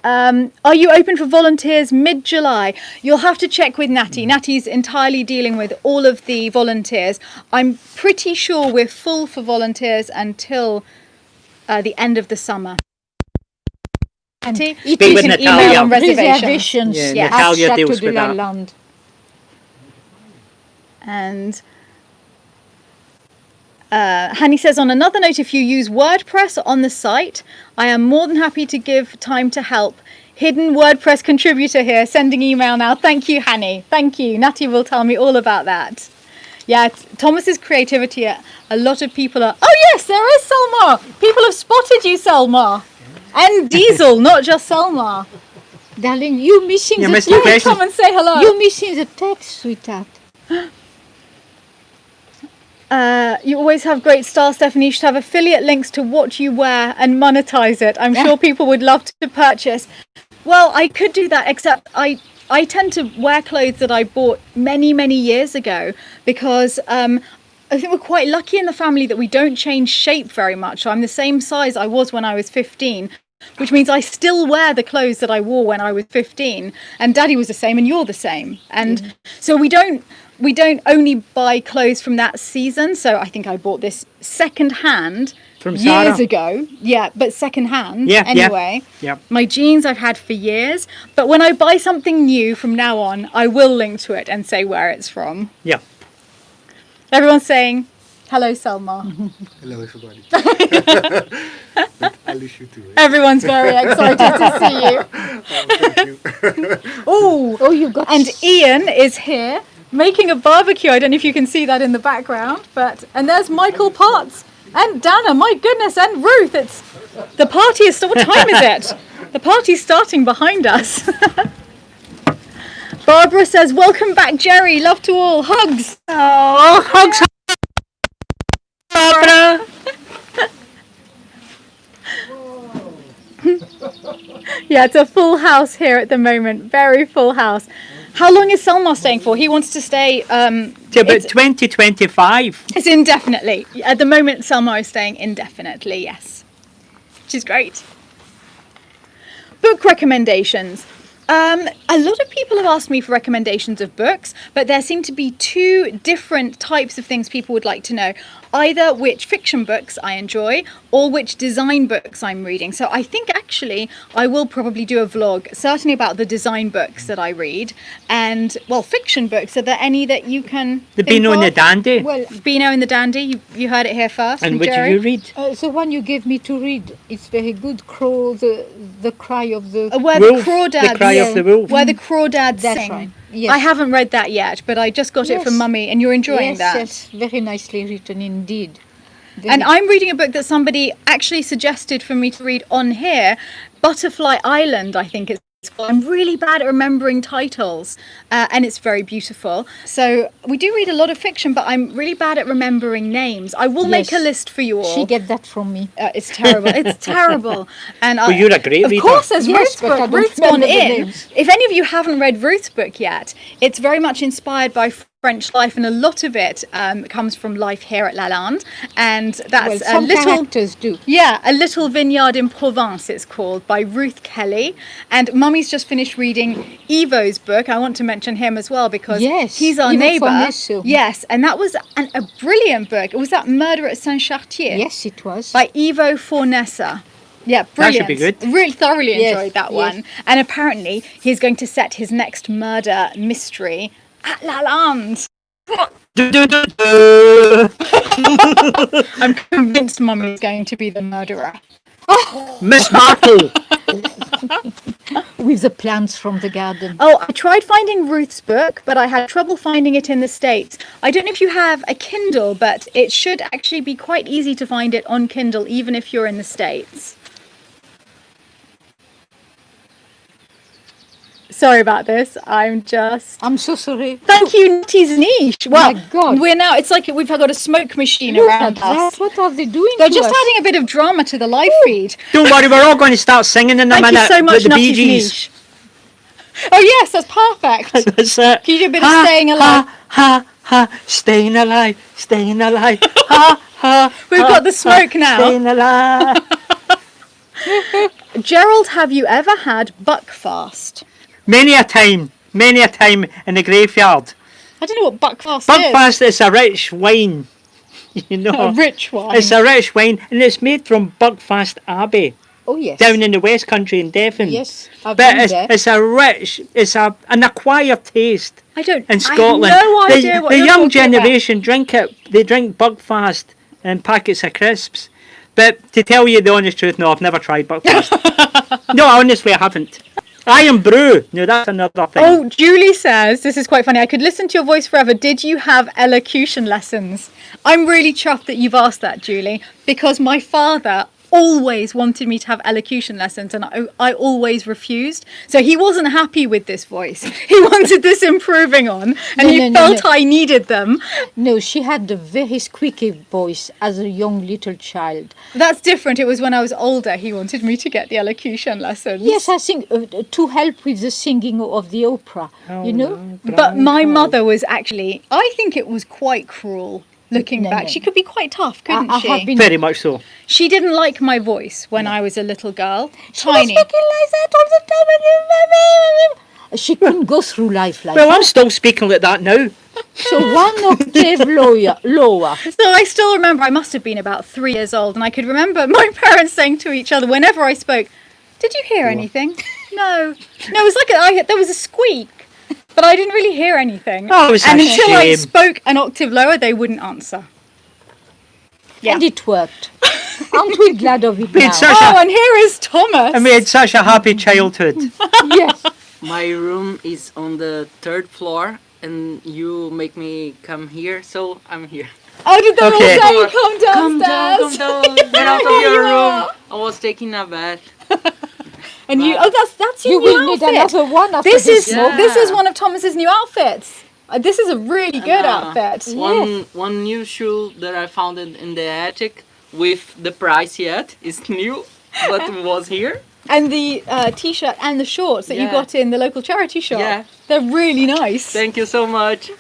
Are you open for volunteers mid-July? You'll have to check with Natty. Natty's entirely dealing with all of the volunteers. I'm pretty sure we're full for volunteers until the end of the summer. Natty, It Speak is with an Natalia. email on reservations. reservations Yeah, at Natalia Chateau deals de with that. Lalande. And Hanny says, on another note, if you use WordPress on the site, I am more than happy to give time to help. Hidden WordPress contributor here, sending email now. Thank you, Hanny. Thank you. Natty will tell me all about that. Yeah, Thomas's creativity, a lot of people are... Oh, yes, there is Selma. People have spotted you, Selma. And Diesel, not just Selma. Darling, you're missing You're the missing the text. question. Come and say hello. You're missing the text, sweetheart. You always have great style, Stephanie. You should have affiliate links to what you wear and monetize it. I'm sure people would love to purchase. Well, I could do that, except I tend to wear clothes that I bought many, many years ago because I think we're quite lucky in the family that we don't change shape very much. So I'm the same size I was when I was 15, which means I still wear the clothes that I wore when I was 15. And Daddy was the same and you're the same. And so we don't only buy clothes from that season. So I think I bought this second hand From years Zara. ago. Yeah, but second hand Yeah, yeah. anyway. Yeah. My jeans I've had for years. But when I buy something new from now on, I will link to it and say where it's from. Yeah. Everyone's saying, hello, Selma. Hello, everybody. But I wish you too. Everyone's very excited to see you. Thank you. Oh, You got and Ian is here making a barbecue. I don't know if you can see that in the background, and there's Michael Potts and Dana. My goodness, and Ruth. It's the party is. What time is it? The party's starting behind us. Barbara says, "Welcome back, Jerry. Love to all. Hugs." Oh, hugs. Barbara. Yeah, it's a full house here at the moment. Very full house. How long is Selmar staying for? He wants to stay. To about 2025. It's indefinitely. At the moment, Selmar is staying indefinitely. Yes, which is great. Book recommendations. A lot of people have asked me for recommendations of books, but there seem to be two different types of things people would like to know. Either which fiction books I enjoy or which design books I'm reading. So I think actually I will probably do a vlog, certainly about the design books that I read. And, well, fiction books, are there any that you can The think Beano and the of? Dandy. Well, Beano and the Dandy, you heard it here first. And from what do Jerry. you read? the one you gave me to read, it's very good. Crow, the cry of the... Where Wolf, the crawdads, The Cry of the Wolf. where the crawdads That's sing. right. Yes. I haven't read that yet, but I just got it from Yes. Mummy, and you're enjoying yes, that. Yes, very nicely written indeed. And I'm reading a book that somebody actually suggested for me to read on here, Butterfly Island, I think it's called. I'm really bad at remembering titles, and it's very beautiful. So we do read a lot of fiction, but I'm really bad at remembering names. I will make a Yes. list for you all. She get that from me. It's terrible. It's terrible. And Well, you're a great of reader. course, there's Yes, Ruth's but I book. don't Ruth's gone remember the in. names. If any of you haven't read Ruth's book yet, it's very much inspired by French life, and a lot of it comes from life here at Lalande. And that's Well, a some little. characters do. Yeah, A Little Vineyard in Provence, it's called, by Ruth Kelly. And Mummy's just finished reading Ivo's book. I want to mention him as well because Yes, he's our Ivo neighbour. Fornesso. Yes, and that was a brilliant book. It was that Murder at Saint-Chartier Yes, it was. by Ivo Fornessa. Yeah, That brilliant. should be good. Really thoroughly Yes, enjoyed that yes. one. And apparently he's going to set his next murder mystery at Lalande. Du, du, du, du. I'm convinced Mummy is going to be the murderer. Miss Marple. With the plants from the garden. Oh, I tried finding Ruth's book, but I had trouble finding it in the States. I don't know if you have a Kindle, but it should actually be quite easy to find it on Kindle, even if you're in the States. Sorry about this. I'm so sorry. Thank you, Nutty's Niche. Well, My God. we're now, it's like we've got a smoke machine Look around at us. that. What are they doing They're to just us? adding a bit of drama to the live feed. Don't worry, we're all going to start singing in a Thank minute you so much, with the Bee Nutty's Gees. Niche. Oh, yes, that's perfect. That's it. Can you do a bit of Staying Alive? Ha, ha, staying alive, staying alive. Ha, ha. We've got the smoke now. Staying alive. Gerald, have you ever had buckfast? Many a time in the graveyard. I don't know what buckfast is. Buckfast is a rich wine. You know, A rich one. it's a rich wine, and it's made from Buckfast Abbey Oh, yes. down in the West Country in Devon. Yes, I've But been there. it's a rich, an acquired taste I don't. in Scotland. I have no idea what the you're young talking about. generation drink it. They drink Buckfast in packets of crisps. But to tell you the honest truth, no, I've never tried Buckfast. No, honestly, I haven't. Iron Brew. No, that's another thing. Oh, Julie says, this is quite funny, I could listen to your voice forever. Did you have elocution lessons? I'm really chuffed that you've asked that, Julie, because my father always wanted me to have elocution lessons and I always refused. So he wasn't happy with this voice. He wanted this improving on and he felt I needed them. No, she had a very squeaky voice as a young little child. That's different. It was when I was older he wanted me to get the elocution lessons. Yes, I think to help with the singing of the opera, you know? But my mother was actually, I think it was quite cruel. Looking No, back, no. she could be quite tough, couldn't I she? have been... Very much so. She didn't like my voice when I was a little girl. She was Tiny. speaking like that all the time. She couldn't go through life like Well, that. I'm still speaking like that now. So one octave lower. So I still remember, I must have been about 3 years old, and I could remember my parents saying to each other whenever I spoke, "Did you hear anything?" No. No, it was like there was a squeak, but I didn't really hear anything. Oh, it was and a until I shame. spoke an octave lower, they wouldn't answer. Yeah. And it worked. Aren't we glad of it We had now? such Oh, a, and here is Thomas. and we had such a happy childhood. Yes. My room is on the 3rd floor, and you make me come here, so I'm here. Oh, did they Okay. all say come downstairs? Come down, get out of your room. I was taking a bath. And you, that's your You new will need outfit. another one after This is smoke. this is one of Thomas's new outfits. This is a really good outfit. One new shoe that I found in the attic with the price yet. It's new, but it was here. And the t-shirt and the shorts that you Yeah. got in the local charity shop. Yeah. They're really nice. Thank you so much.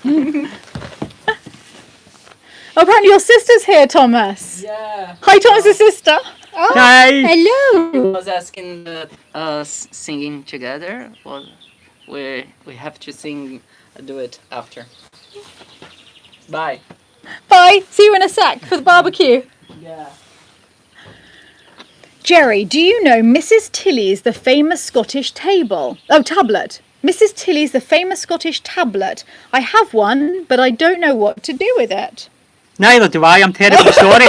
Oh, apparently your sister's here, Thomas. Yeah. Hi, Thomas's sister. Oh, Hi. Hello. I was asking us singing together. Well, we have to do it after. Bye. bye. See you in a sec for the barbecue. Yeah. Jerry, do you know Mrs. Tilly's the famous Scottish tablet? Mrs. Tilly's the famous Scottish tablet. I have one, but I don't know what to do with it. Neither do I. I'm terribly sorry.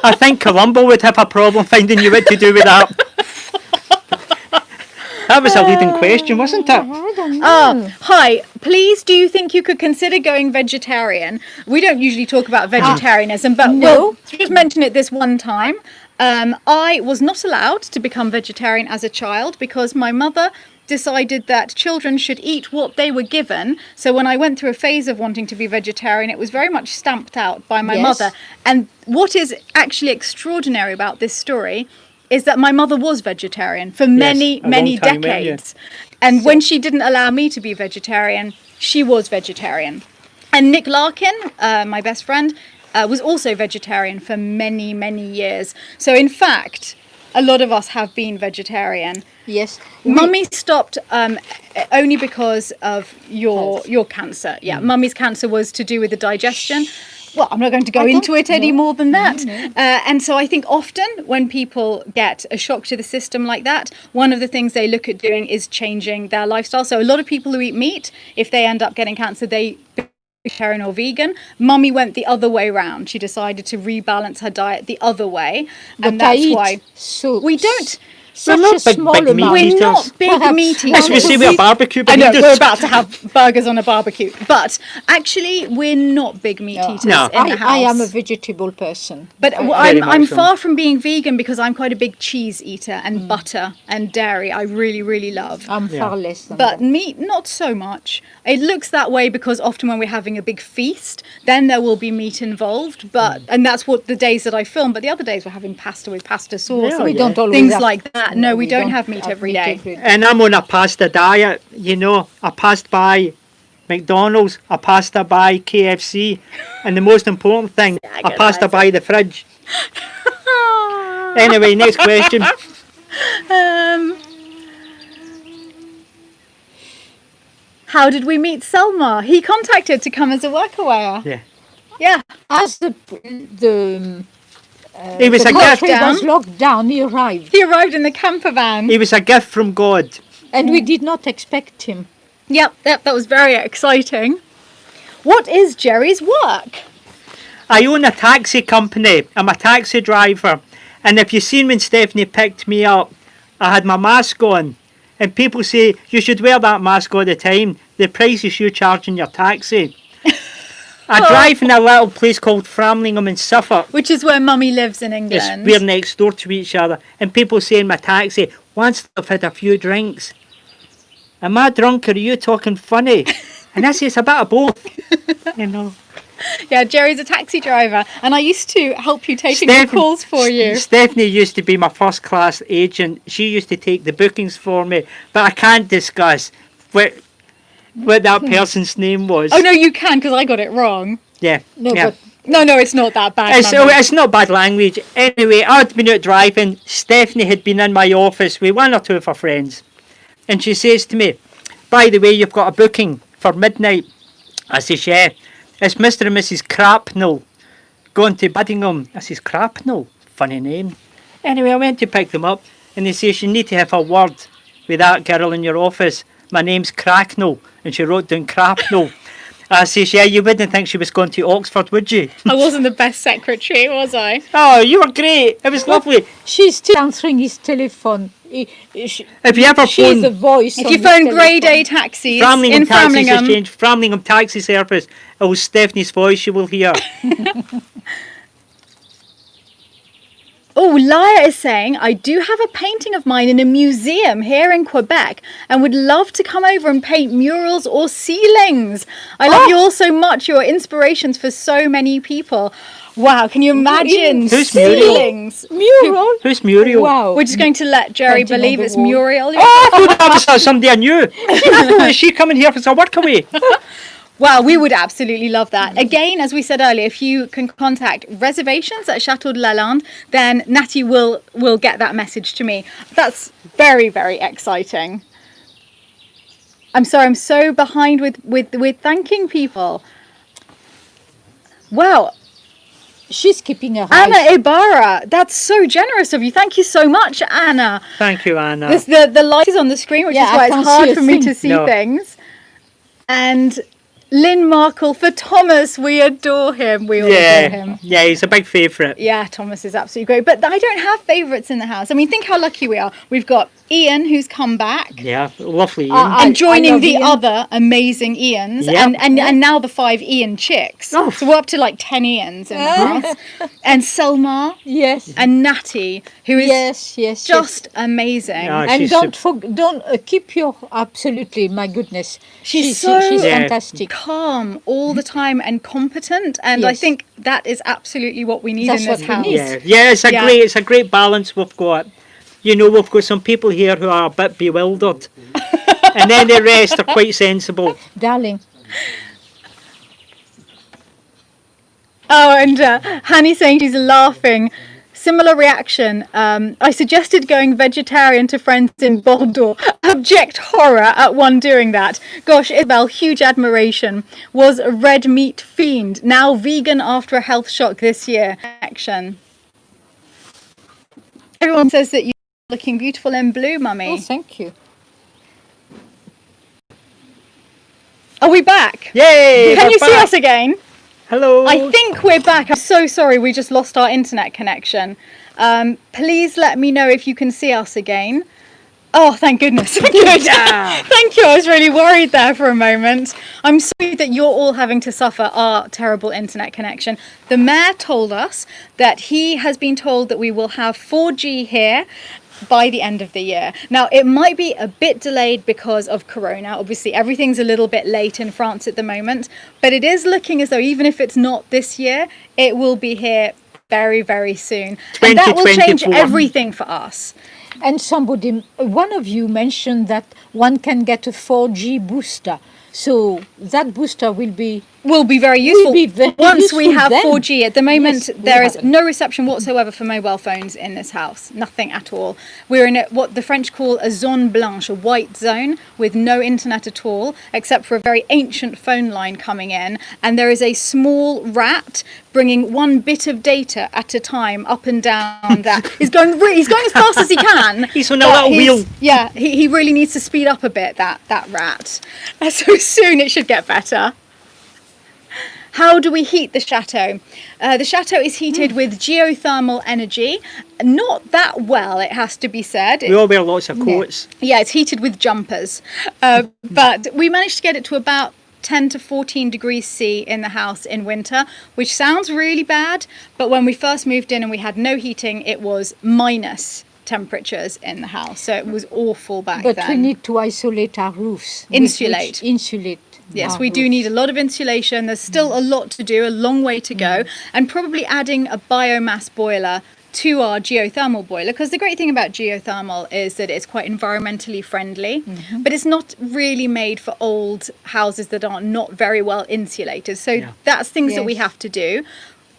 I think Columbo would have a problem finding you what to do with that. That was a leading question, wasn't it? I don't know. Hi, please, do you think you could consider going vegetarian? We don't usually talk about vegetarianism, but we'll just mention it this one time. I was not allowed to become vegetarian as a child because my mother decided that children should eat what they were given. So when I went through a phase of wanting to be vegetarian, it was very much stamped out by my Yes. mother. And what is actually extraordinary about this story is that my mother was vegetarian for many, a many long time, weren't you? decades. And when she didn't allow me to be vegetarian, she was vegetarian. And Nick Larkin, my best friend, was also vegetarian for many, many years. So in fact, a lot of us have been vegetarian. Yes. Mummy stopped only because of your cancer. Yeah, Mummy's cancer was to do with the digestion. Well, I'm not going to go into it any more than that. And so I think often when people get a shock to the system like that, one of the things they look at doing is changing their lifestyle. So a lot of people who eat meat, if they end up getting cancer, they vegetarian or vegan. Mummy went the other way round. She decided to rebalance her diet the other way, and But I that's eat why so we don't. such not a big- small big meat amount. We're eaters. not big Perhaps meat one eaters. As we say, we're barbecue I know, burritos. we're about to have burgers on a barbecue, but actually we're not big meat eaters No. in the house. I am a vegetable person. But Very I'm much so. far from being vegan because I'm quite a big cheese eater and butter and dairy. I really, really love. I'm far less than But that. meat, not so much. It looks that way because often when we're having a big feast, then there will be meat involved. But and that's what the days that I film. But the other days we're having pasta with pasta sauce, Yeah, We and don't always things have- like that. No, we don't have meat every day. And I'm on a pasta diet, you know. I passed by McDonald's, I passed by KFC, and the most important thing, I passed by the fridge. Anyway, next question. How did we meet Selma? He contacted to come as a workaway. Yeah. Yeah. As the It was a gift. country was locked down, he arrived. He arrived in the camper van. It was a gift from God. And we did not expect him. Yep, that was very exciting. What is Jerry's work? I own a taxi company. I'm a taxi driver. And if you seen when Stephanie picked me up, I had my mask on. And people say, you should wear that mask all the time. The prices you charge in your taxi. I drive in a little place called Framlingham in Suffolk. Which is where Mummy lives in It's, England. we're next door to each other. And people say in my taxi, once I've had a few drinks, am I drunk or are you talking funny? And I say, it's a bit of both. You know. Yeah, Jerry's a taxi driver, and I used to help you taking the calls for you. Stephanie used to be my first class agent. She used to take the bookings for me, but I can't discuss what that person's name was. Oh no, you can because I got it wrong. Yeah. No, yeah. but No, it's not that bad. Mummy. It's not bad language. Anyway, I'd been out driving. Stephanie had been in my office with one or two of her friends. And she says to me, by the way, you've got a booking for midnight. I says, yeah. It's Mr. and Mrs. Crapnell going to Buddingham. I says, Crapnell? Funny name. Anyway, I went to pick them up. And they say, you need to have a word with that girl in your office. My name's Cracknell. And she wrote down Crapnell. I says, yeah, you wouldn't think she was going to Oxford, would you? I wasn't the best secretary, was I? Oh, you were great. It was lovely. she's still answering his telephone. If you ever She's phone the voice. If on you the phone grade telephone. A taxis Framlingham in Taxis Framlingham, Exchange, Framlingham Taxi Service, it was Stephanie's voice you will hear. Oh, Laia is saying, I do have a painting of mine in a museum here in Quebec and would love to come over and paint murals or ceilings. I love you all so much. You're inspirations for so many people. Wow, can you imagine Who's Muriel? ceilings? Mural. Who's Muriel? Wow. We're just going to let Jerry Painting on believe the it's wall. Muriel. Oh, I thought that was somebody I knew. I thought, is she coming here for some work away? Wow, we would absolutely love that. Again, as we said earlier, if you can contact reservations at Chateau de Lalande, then Natty will get that message to me. That's very, very exciting. I'm sorry, I'm so behind with thanking people. Wow, She's keeping her Anna eyes. Ibarra, that's so generous of you. Thank you so much, Anna. Thank you, Anna. The light is on the screen, which Yeah, is I why it's can't hard see a for me thing. to see No. things. And Lynn Markle for Thomas, we adore him. We all adore him. Yeah, he's a big favourite. Yeah, Thomas is absolutely great. But I don't have favourites in the house. I mean, think how lucky we are. We've got Ian, who's come back. Yeah, lovely. Ian. And joining love the Ian. other amazing Ians, Yep. and now the 5 Ian chicks. Oh. So we're up to like 10 Ians in the house. And Selma Yes. and Natty, who is Yes. just amazing. Yeah, And she's don't keep your absolutely. My goodness, She's she's so Yeah. fantastic. calm all the time and competent, and I Yes. think that is absolutely what we need That's in this what we house. need. Yeah, it's a Yeah. great balance we've got. You know, we've got some people here who are a bit bewildered, and then the rest are quite sensible. Darling. Oh, and Hanny saying she's laughing. Similar reaction. I suggested going vegetarian to friends in Bordeaux. Abject horror at one doing that. Gosh, Isabel, huge admiration. Was a red meat fiend. Now vegan after a health shock this year. Action. Everyone says that you're looking beautiful in blue, Mummy. Oh, thank you. Are we back? Yay! Can we're you see back. us again? Hello. I think we're back. I'm so sorry, we just lost our internet connection. Please let me know if you can see us again. Oh, thank goodness. Good. Yeah. Thank you. I was really worried there for a moment. I'm sorry that you're all having to suffer our terrible internet connection. The mayor told us that he has been told that we will have 4G here by the end of the year. Now, it might be a bit delayed because of Corona. Obviously, everything's a little bit late in France at the moment, but it is looking as though even if it's not this year, it will be here very, very soon. And that will change 2024. everything for us. And one of you mentioned that one can get a 4G booster. So that booster will be Very useful be very once we useful have then. 4G. At the moment, Yes, we there is haven't. no reception whatsoever for mobile phones in this house. Nothing at all. We're in what the French call a zone blanche, a white zone with no internet at all, except for a very ancient phone line coming in. And there is a small rat bringing one bit of data at a time up and down that he's going as fast as he can. He's on a but little wheel. Yeah, he really needs to speed up a bit, that rat. So soon it should get better. How do we heat the chateau? The chateau is heated with geothermal energy. Not that well, it has to be said. We all wear lots of coats. Yeah, it's heated with jumpers. But we managed to get it to about 10 to 14 degrees C in the house in winter, which sounds really bad. But when we first moved in and we had no heating, it was minus temperatures in the house. So it was awful back But then. we need to isolate our roofs. Insulate. Insulate. Yes, our we do roofs. need a lot of insulation. There's still a lot to do, a long way to go, and probably adding a biomass boiler to our geothermal boiler, because the great thing about geothermal is that it's quite environmentally friendly, but it's not really made for old houses that are not very well insulated. So that's things that we Yes. have to do.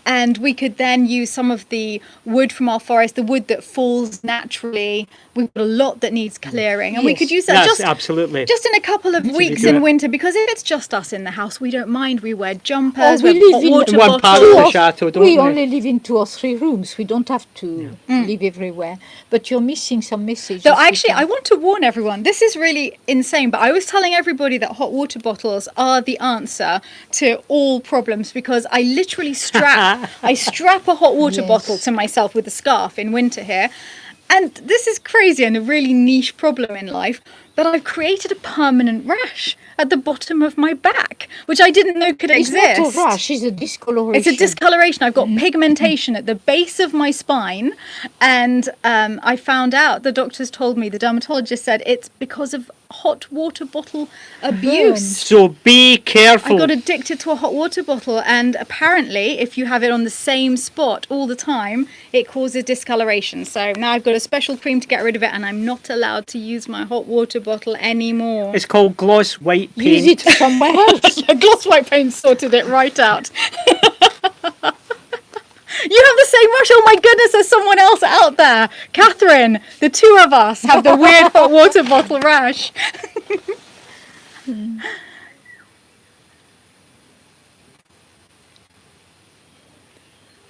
And we could then use some of the wood from our forest, the wood that falls naturally. We've got a lot that needs clearing, and we could use that Yes, just absolutely. just in a couple of weeks do in it. winter, because if it's just us in the house, we don't mind. We wear jumpers, we we live have hot in water one part of bottles. the chateau, don't we we? only live in 2 or 3 rooms. We don't have to live everywhere. But you're missing some messages. So with actually, that. I want to warn everyone, this is really insane, but I was telling everybody that hot water bottles are the answer to all problems, because I literally strap a hot water Yes. bottle to myself with a scarf in winter here. And this is crazy and a really niche problem in life. that I've created a permanent rash at the bottom of my back, which I didn't know could It's exist. not a rash, it's a discoloration. It's a discoloration. I've got pigmentation at the base of my spine, and I found out, the doctors told me, the dermatologist said it's because of hot water bottle abuse. So be careful. I got addicted to a hot water bottle, and apparently if you have it on the same spot all the time, it causes discoloration. So now I've got a special cream to get rid of it, and I'm not allowed to use my hot water bottle anymore. It's called gloss white paint. Use it somewhere else. Yeah, gloss white paint sorted it right out. You have the same rash. Oh my goodness, there's someone else out there. Catherine, the two of us have the weird hot water bottle rash.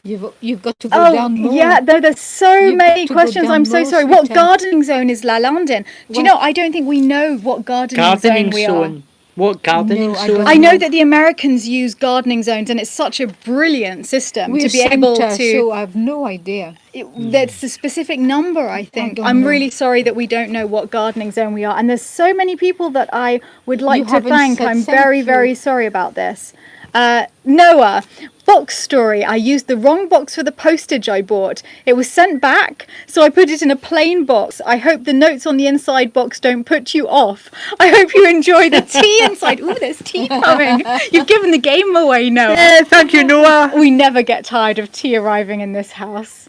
You've got to go down more. yeah, there's so You've many got to go questions. down I'm so more, sorry. What sweetheart. gardening zone is Lalande in? Do you know, I don't think we know what gardening zone we are. zone. What gardening No, I zone? don't I know that the Americans use gardening zones, and it's such a brilliant system We're to be able centre, to. so I have no idea. That's a specific number, I think. don't I'm know. really sorry that we don't know what gardening zone we are. And there's so many people that I would like to haven't thank. said I'm thank very, you. very sorry about this. Noah, box story. I used the wrong box for the postage I bought. It was sent back, so I put it in a plain box. I hope the notes on the inside box don't put you off. I hope you enjoy the tea inside. Ooh, there's tea coming. You've given the game away, Noah. Yeah, thank you, Noah. We never get tired of tea arriving in this house.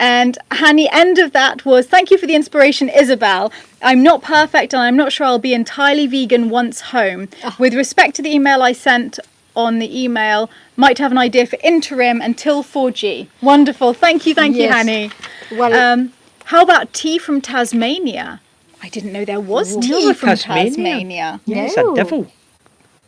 And Hanny, end of that was, thank you for the inspiration, Isabel. I'm not perfect and I'm not sure I'll be entirely vegan once home. With respect to the email I sent on the email, might have an idea for interim until 4G. Wonderful. Thank you, Yes. Hanny. Well, How about tea from Tasmania? I didn't know there was Ooh. tea from Tasmania? Tasmania. Yeah, it's No. a devil.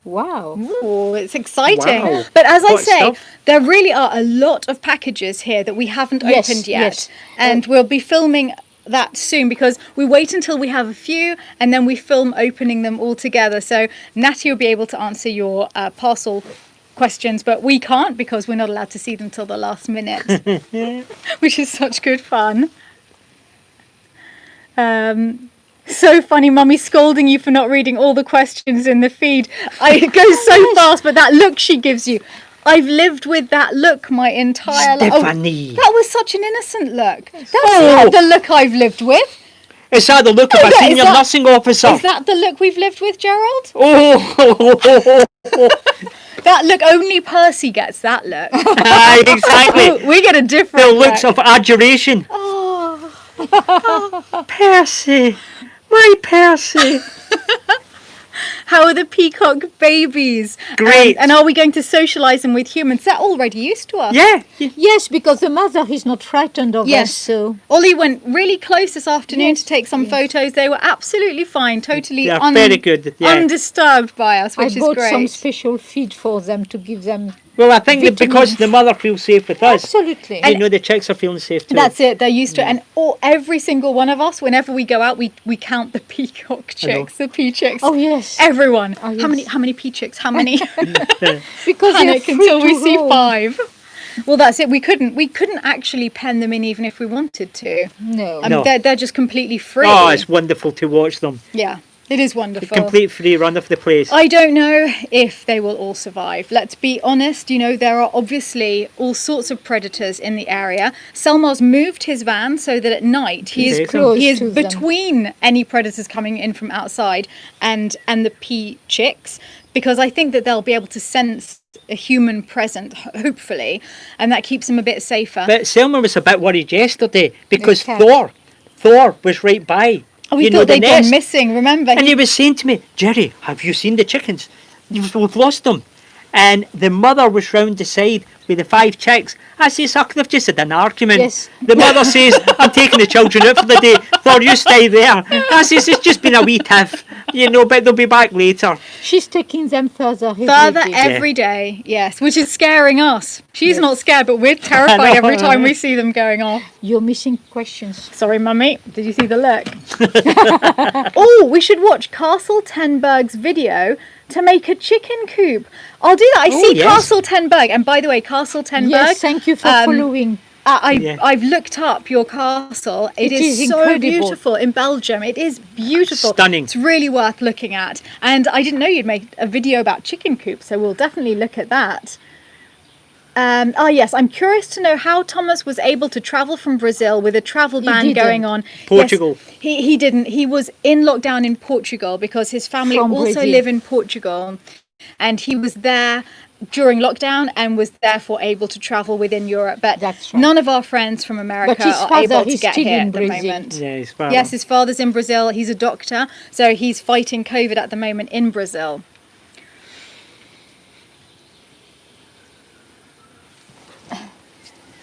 wow. Oh, it's exciting. Wow. But as I Hot say, stuff. there really are a lot of packages here that we haven't Yes, opened yet. yes. And we'll be filming that soon because we wait until we have a few and then we film opening them all together. So Natty will be able to answer your parcel questions, but we can't because we're not allowed to see them till the last minute, which is such good fun. So funny, Mummy scolding you for not reading all the questions in the feed. It goes so fast, but that look she gives you. I've lived with that look my entire life. Stephanie. That was such an innocent look. That's Oh. not the look I've lived with. Is that the look of a that- senior is that- nursing officer? Is that the look we've lived with, Gerald? Oh, That look, only Percy gets that look. aye, exactly. We get a different The looks look. of adoration. Oh. Percy, my Percy. How are the peacock babies? Great. And are we going to socialise them with humans? They're already used to us. Yeah. Yes, because the mother is not frightened of Yes. us, so Ollie went really close this afternoon Yes, to take some photos. They were absolutely fine, totally They're very good. Yeah. undisturbed by us, I which is bought some great. special feed for them to give them. Well, I think that because vitamins. the mother feels safe with us, Absolutely. you know the chicks are feeling safe too. That's it. They're used to it, and every single one of us, whenever we go out, we count the peacock I know. chicks, the pea chicks. Oh yes, Everyone. Oh, How yes. many pea chicks? How many? because they're Panic free until to we see roam. 5. Well, that's it. We couldn't actually pen them in even if we wanted to. No. No. They're just completely free. Oh, it's wonderful to watch them. Yeah, it is The wonderful. complete free run of the place. I don't know if they will all survive. Let's be honest, there are obviously all sorts of predators in the area. Selmar's moved his van so that at night he is He's close he is to them. between any predators coming in from outside and the pea chicks, because I think that they'll be able to sense a human present, hopefully, and that keeps them a bit safer. But Selma was a bit worried yesterday because Okay. Thor was right by. Oh, we you know, thought the they'd gone nest. missing, remember? And he was saying to me, Jerry, have you seen the chickens? We've lost them. And the mother was round the side with the 5 chicks. I says, they've just had an argument. Yes. The mother says, I'm taking the children out for the day. Thor, you stay there. I says, it's just been a wee tiff, but they'll be back later. She's taking them further. Further every day. every day, yes, which is scaring us. She's Yes. not scared, but we're terrified know. every time we see them going off. You're missing questions. Sorry, Mummy. Did you see the look? Oh, we should watch Castle Tenberg's video to make a chicken coop. I'll do that. I Oh, see yes. Castle Tenberg. And by the way, Castle Tenberg, Yes, thank you for following. Yeah. I've looked up your castle. It is so incredible. beautiful in Belgium. It is beautiful. Stunning. It's really worth looking at. And I didn't know you'd make a video about chicken coops, so we'll definitely look at that. Yes, I'm curious to know how Thomas was able to travel from Brazil with a travel ban didn't. going on. Portugal. Yes, he didn't. He was in lockdown in Portugal because his family From also Brazil. live in Portugal. And he was there during lockdown and was therefore able to travel within Europe. But That's right. none of our friends from America his are father able to is get still here in at the Brazil. moment. Yeah, his father. Yes, his father's in Brazil. He's a doctor, so he's fighting COVID at the moment in Brazil.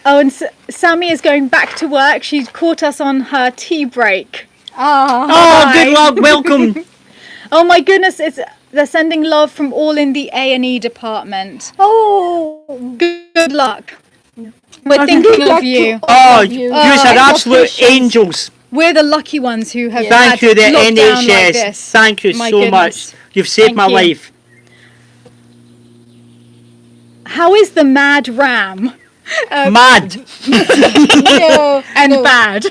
Oh, and Sammy is going back to work. She's caught us on her tea break. Ah, Oh, good Bye. luck. Welcome. Oh my goodness, they're sending love from all in the A&E department. oh, Good luck. We're thinking of you. Oh, you. you Oh, are and your absolute patience. angels. We're the lucky ones who have Thank had you, the lockdown NHS. like this. Thank you My so goodness. much. You've saved Thank my you. life. How is the mad ram? Mad. no, And no. bad.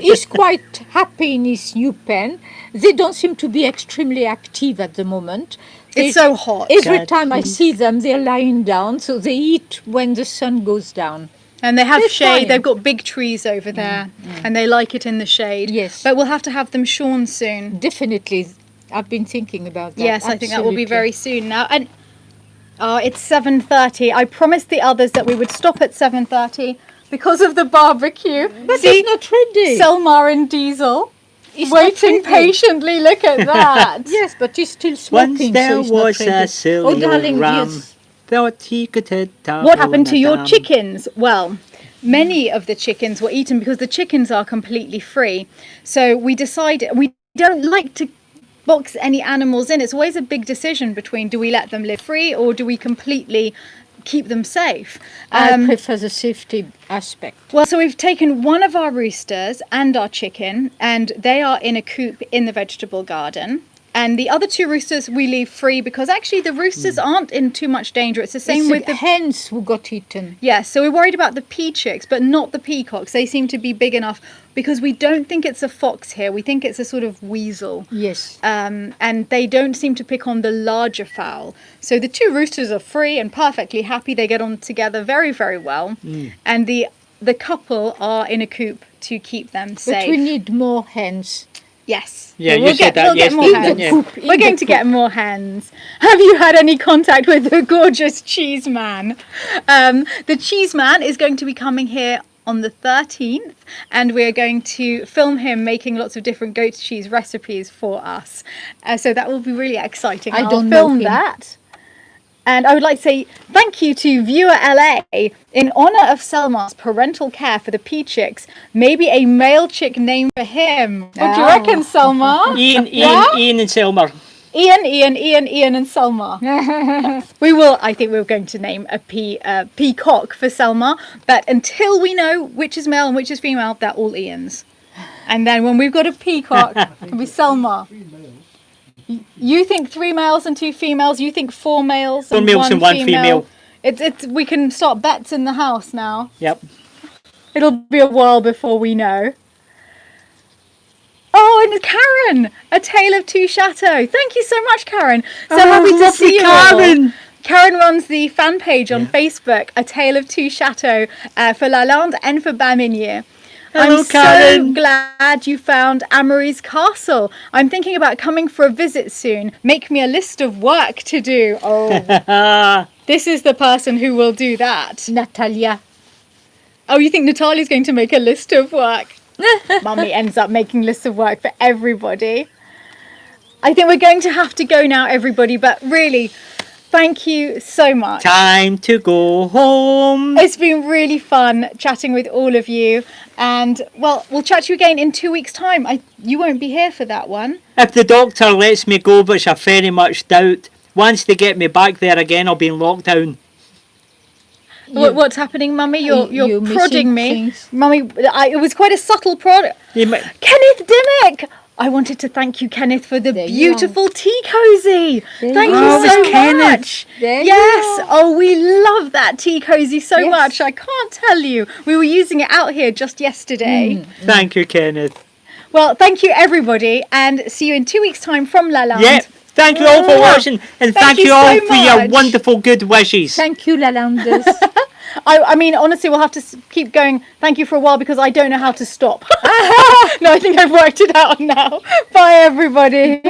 He's quite happy in his new pen. They don't seem to be extremely active at the moment. It's so hot. Every God, time I please. see them, they're lying down, so they eat when the sun goes down. And they have They're shade. fine. They've got big trees over there. And they like it in the shade. Yes. But we'll have to have them shorn soon. Definitely, I've been thinking about that. Yes, I think that will be Absolutely. very soon now. And it's 7:30. I promised the others that we would stop at 7:30 because of the barbecue. But See, it's not ready. Selma and Diesel It's not waiting ready. patiently. Look at that. Yes, but he's still Once smoking, there so he's not was ready. a silly Oh, darling, old ram. yes. Thought he could hit What happened to your chicken? chickens? Well, many of the chickens were eaten because the chickens are completely free. So we decided we don't like to box any animals in. It's always a big decision between do we let them live free or do we completely keep them safe? I prefer the safety aspect. Well, so we've taken one of our roosters and our chicken, and they are in a coop in the vegetable garden. And the other two roosters we leave free because actually the roosters aren't in too much danger. It's the same It's with the the hens who got eaten. Yes, so we're worried about the pea chicks, but not the peacocks. They seem to be big enough because we don't think it's a fox here. We think it's a sort of weasel. Yes. And they don't seem to pick on the larger fowl. So the two roosters are free and perfectly happy. They get on together very, very well. And the couple are in a coop to keep them But safe. we need more hens. Yes. Yeah, So you said that we'll get more yesterday, hens. didn't you? Coop, in We're the going to coop. get more hens. Have you had any contact with the gorgeous cheese man? The cheese man is going to be coming here on the 13th, and we're going to film him making lots of different goat cheese recipes for us. So that will be really exciting. I I'll don't know film him. that. And I would like to say thank you to Viewer LA in honor of Selma's parental care for the pea chicks. Maybe a male chick name for him. What do you Ah. reckon, Selma? Ian and Selma. Ian, and Selma. I think we're going to name a peacock for Selma. But until we know which is male and which is female, they're all Ians. And then when we've got a peacock, it'll be Selma. You think 3 males and 2 females. You think 4 males 4 and males and 1 female. It's we can start bets in the house now. Yep. It'll be a while before we know. Oh, and Karen, A Tale of Two Chateau. Thank you so much, Karen. So happy to see you all. Karen. Karen runs the fan page on Facebook, A Tale of Two Chateau, for Lalande and for Baminier. Hello, I'm Karen. so glad you found Amory's castle. I'm thinking about coming for a visit soon. Make me a list of work to do. Oh, this is the person who will do that. Natalia. Oh, you think Natalia's going to make a list of work? Mummy ends up making lists of work for everybody. I think we're going to have to go now, everybody, but really, thank you so much. Time to go home. It's been really fun chatting with all of you. And, well, we'll chat to you again in 2 weeks' time. You won't be here for that one. If the doctor lets me go, which I very much doubt, once they get me back there again, I'll be in lockdown. What's happening, Mummy? You're You're prodding missing me. things. Mummy, it was quite a subtle prod. You might, Can Kenneth Dimmick. I wanted to thank you, Kenneth, for the There you beautiful tea cozy. There Thank you you are. so Kenneth. much. There you Yes. are. Oh, we love that tea cozy so Yes. much. I can't tell you. We were using it out here just yesterday. Thank you, Kenneth. Well, thank you, everybody, and see you in 2 weeks' time from Lalande. Yep. Thank you all for watching, and thank you you all so for your much. wonderful good wishes. Thank you, Lalandes. I mean, honestly, we'll have to keep going. Thank you for a while because I don't know how to stop. No, I think I've worked it out now. Bye, everybody.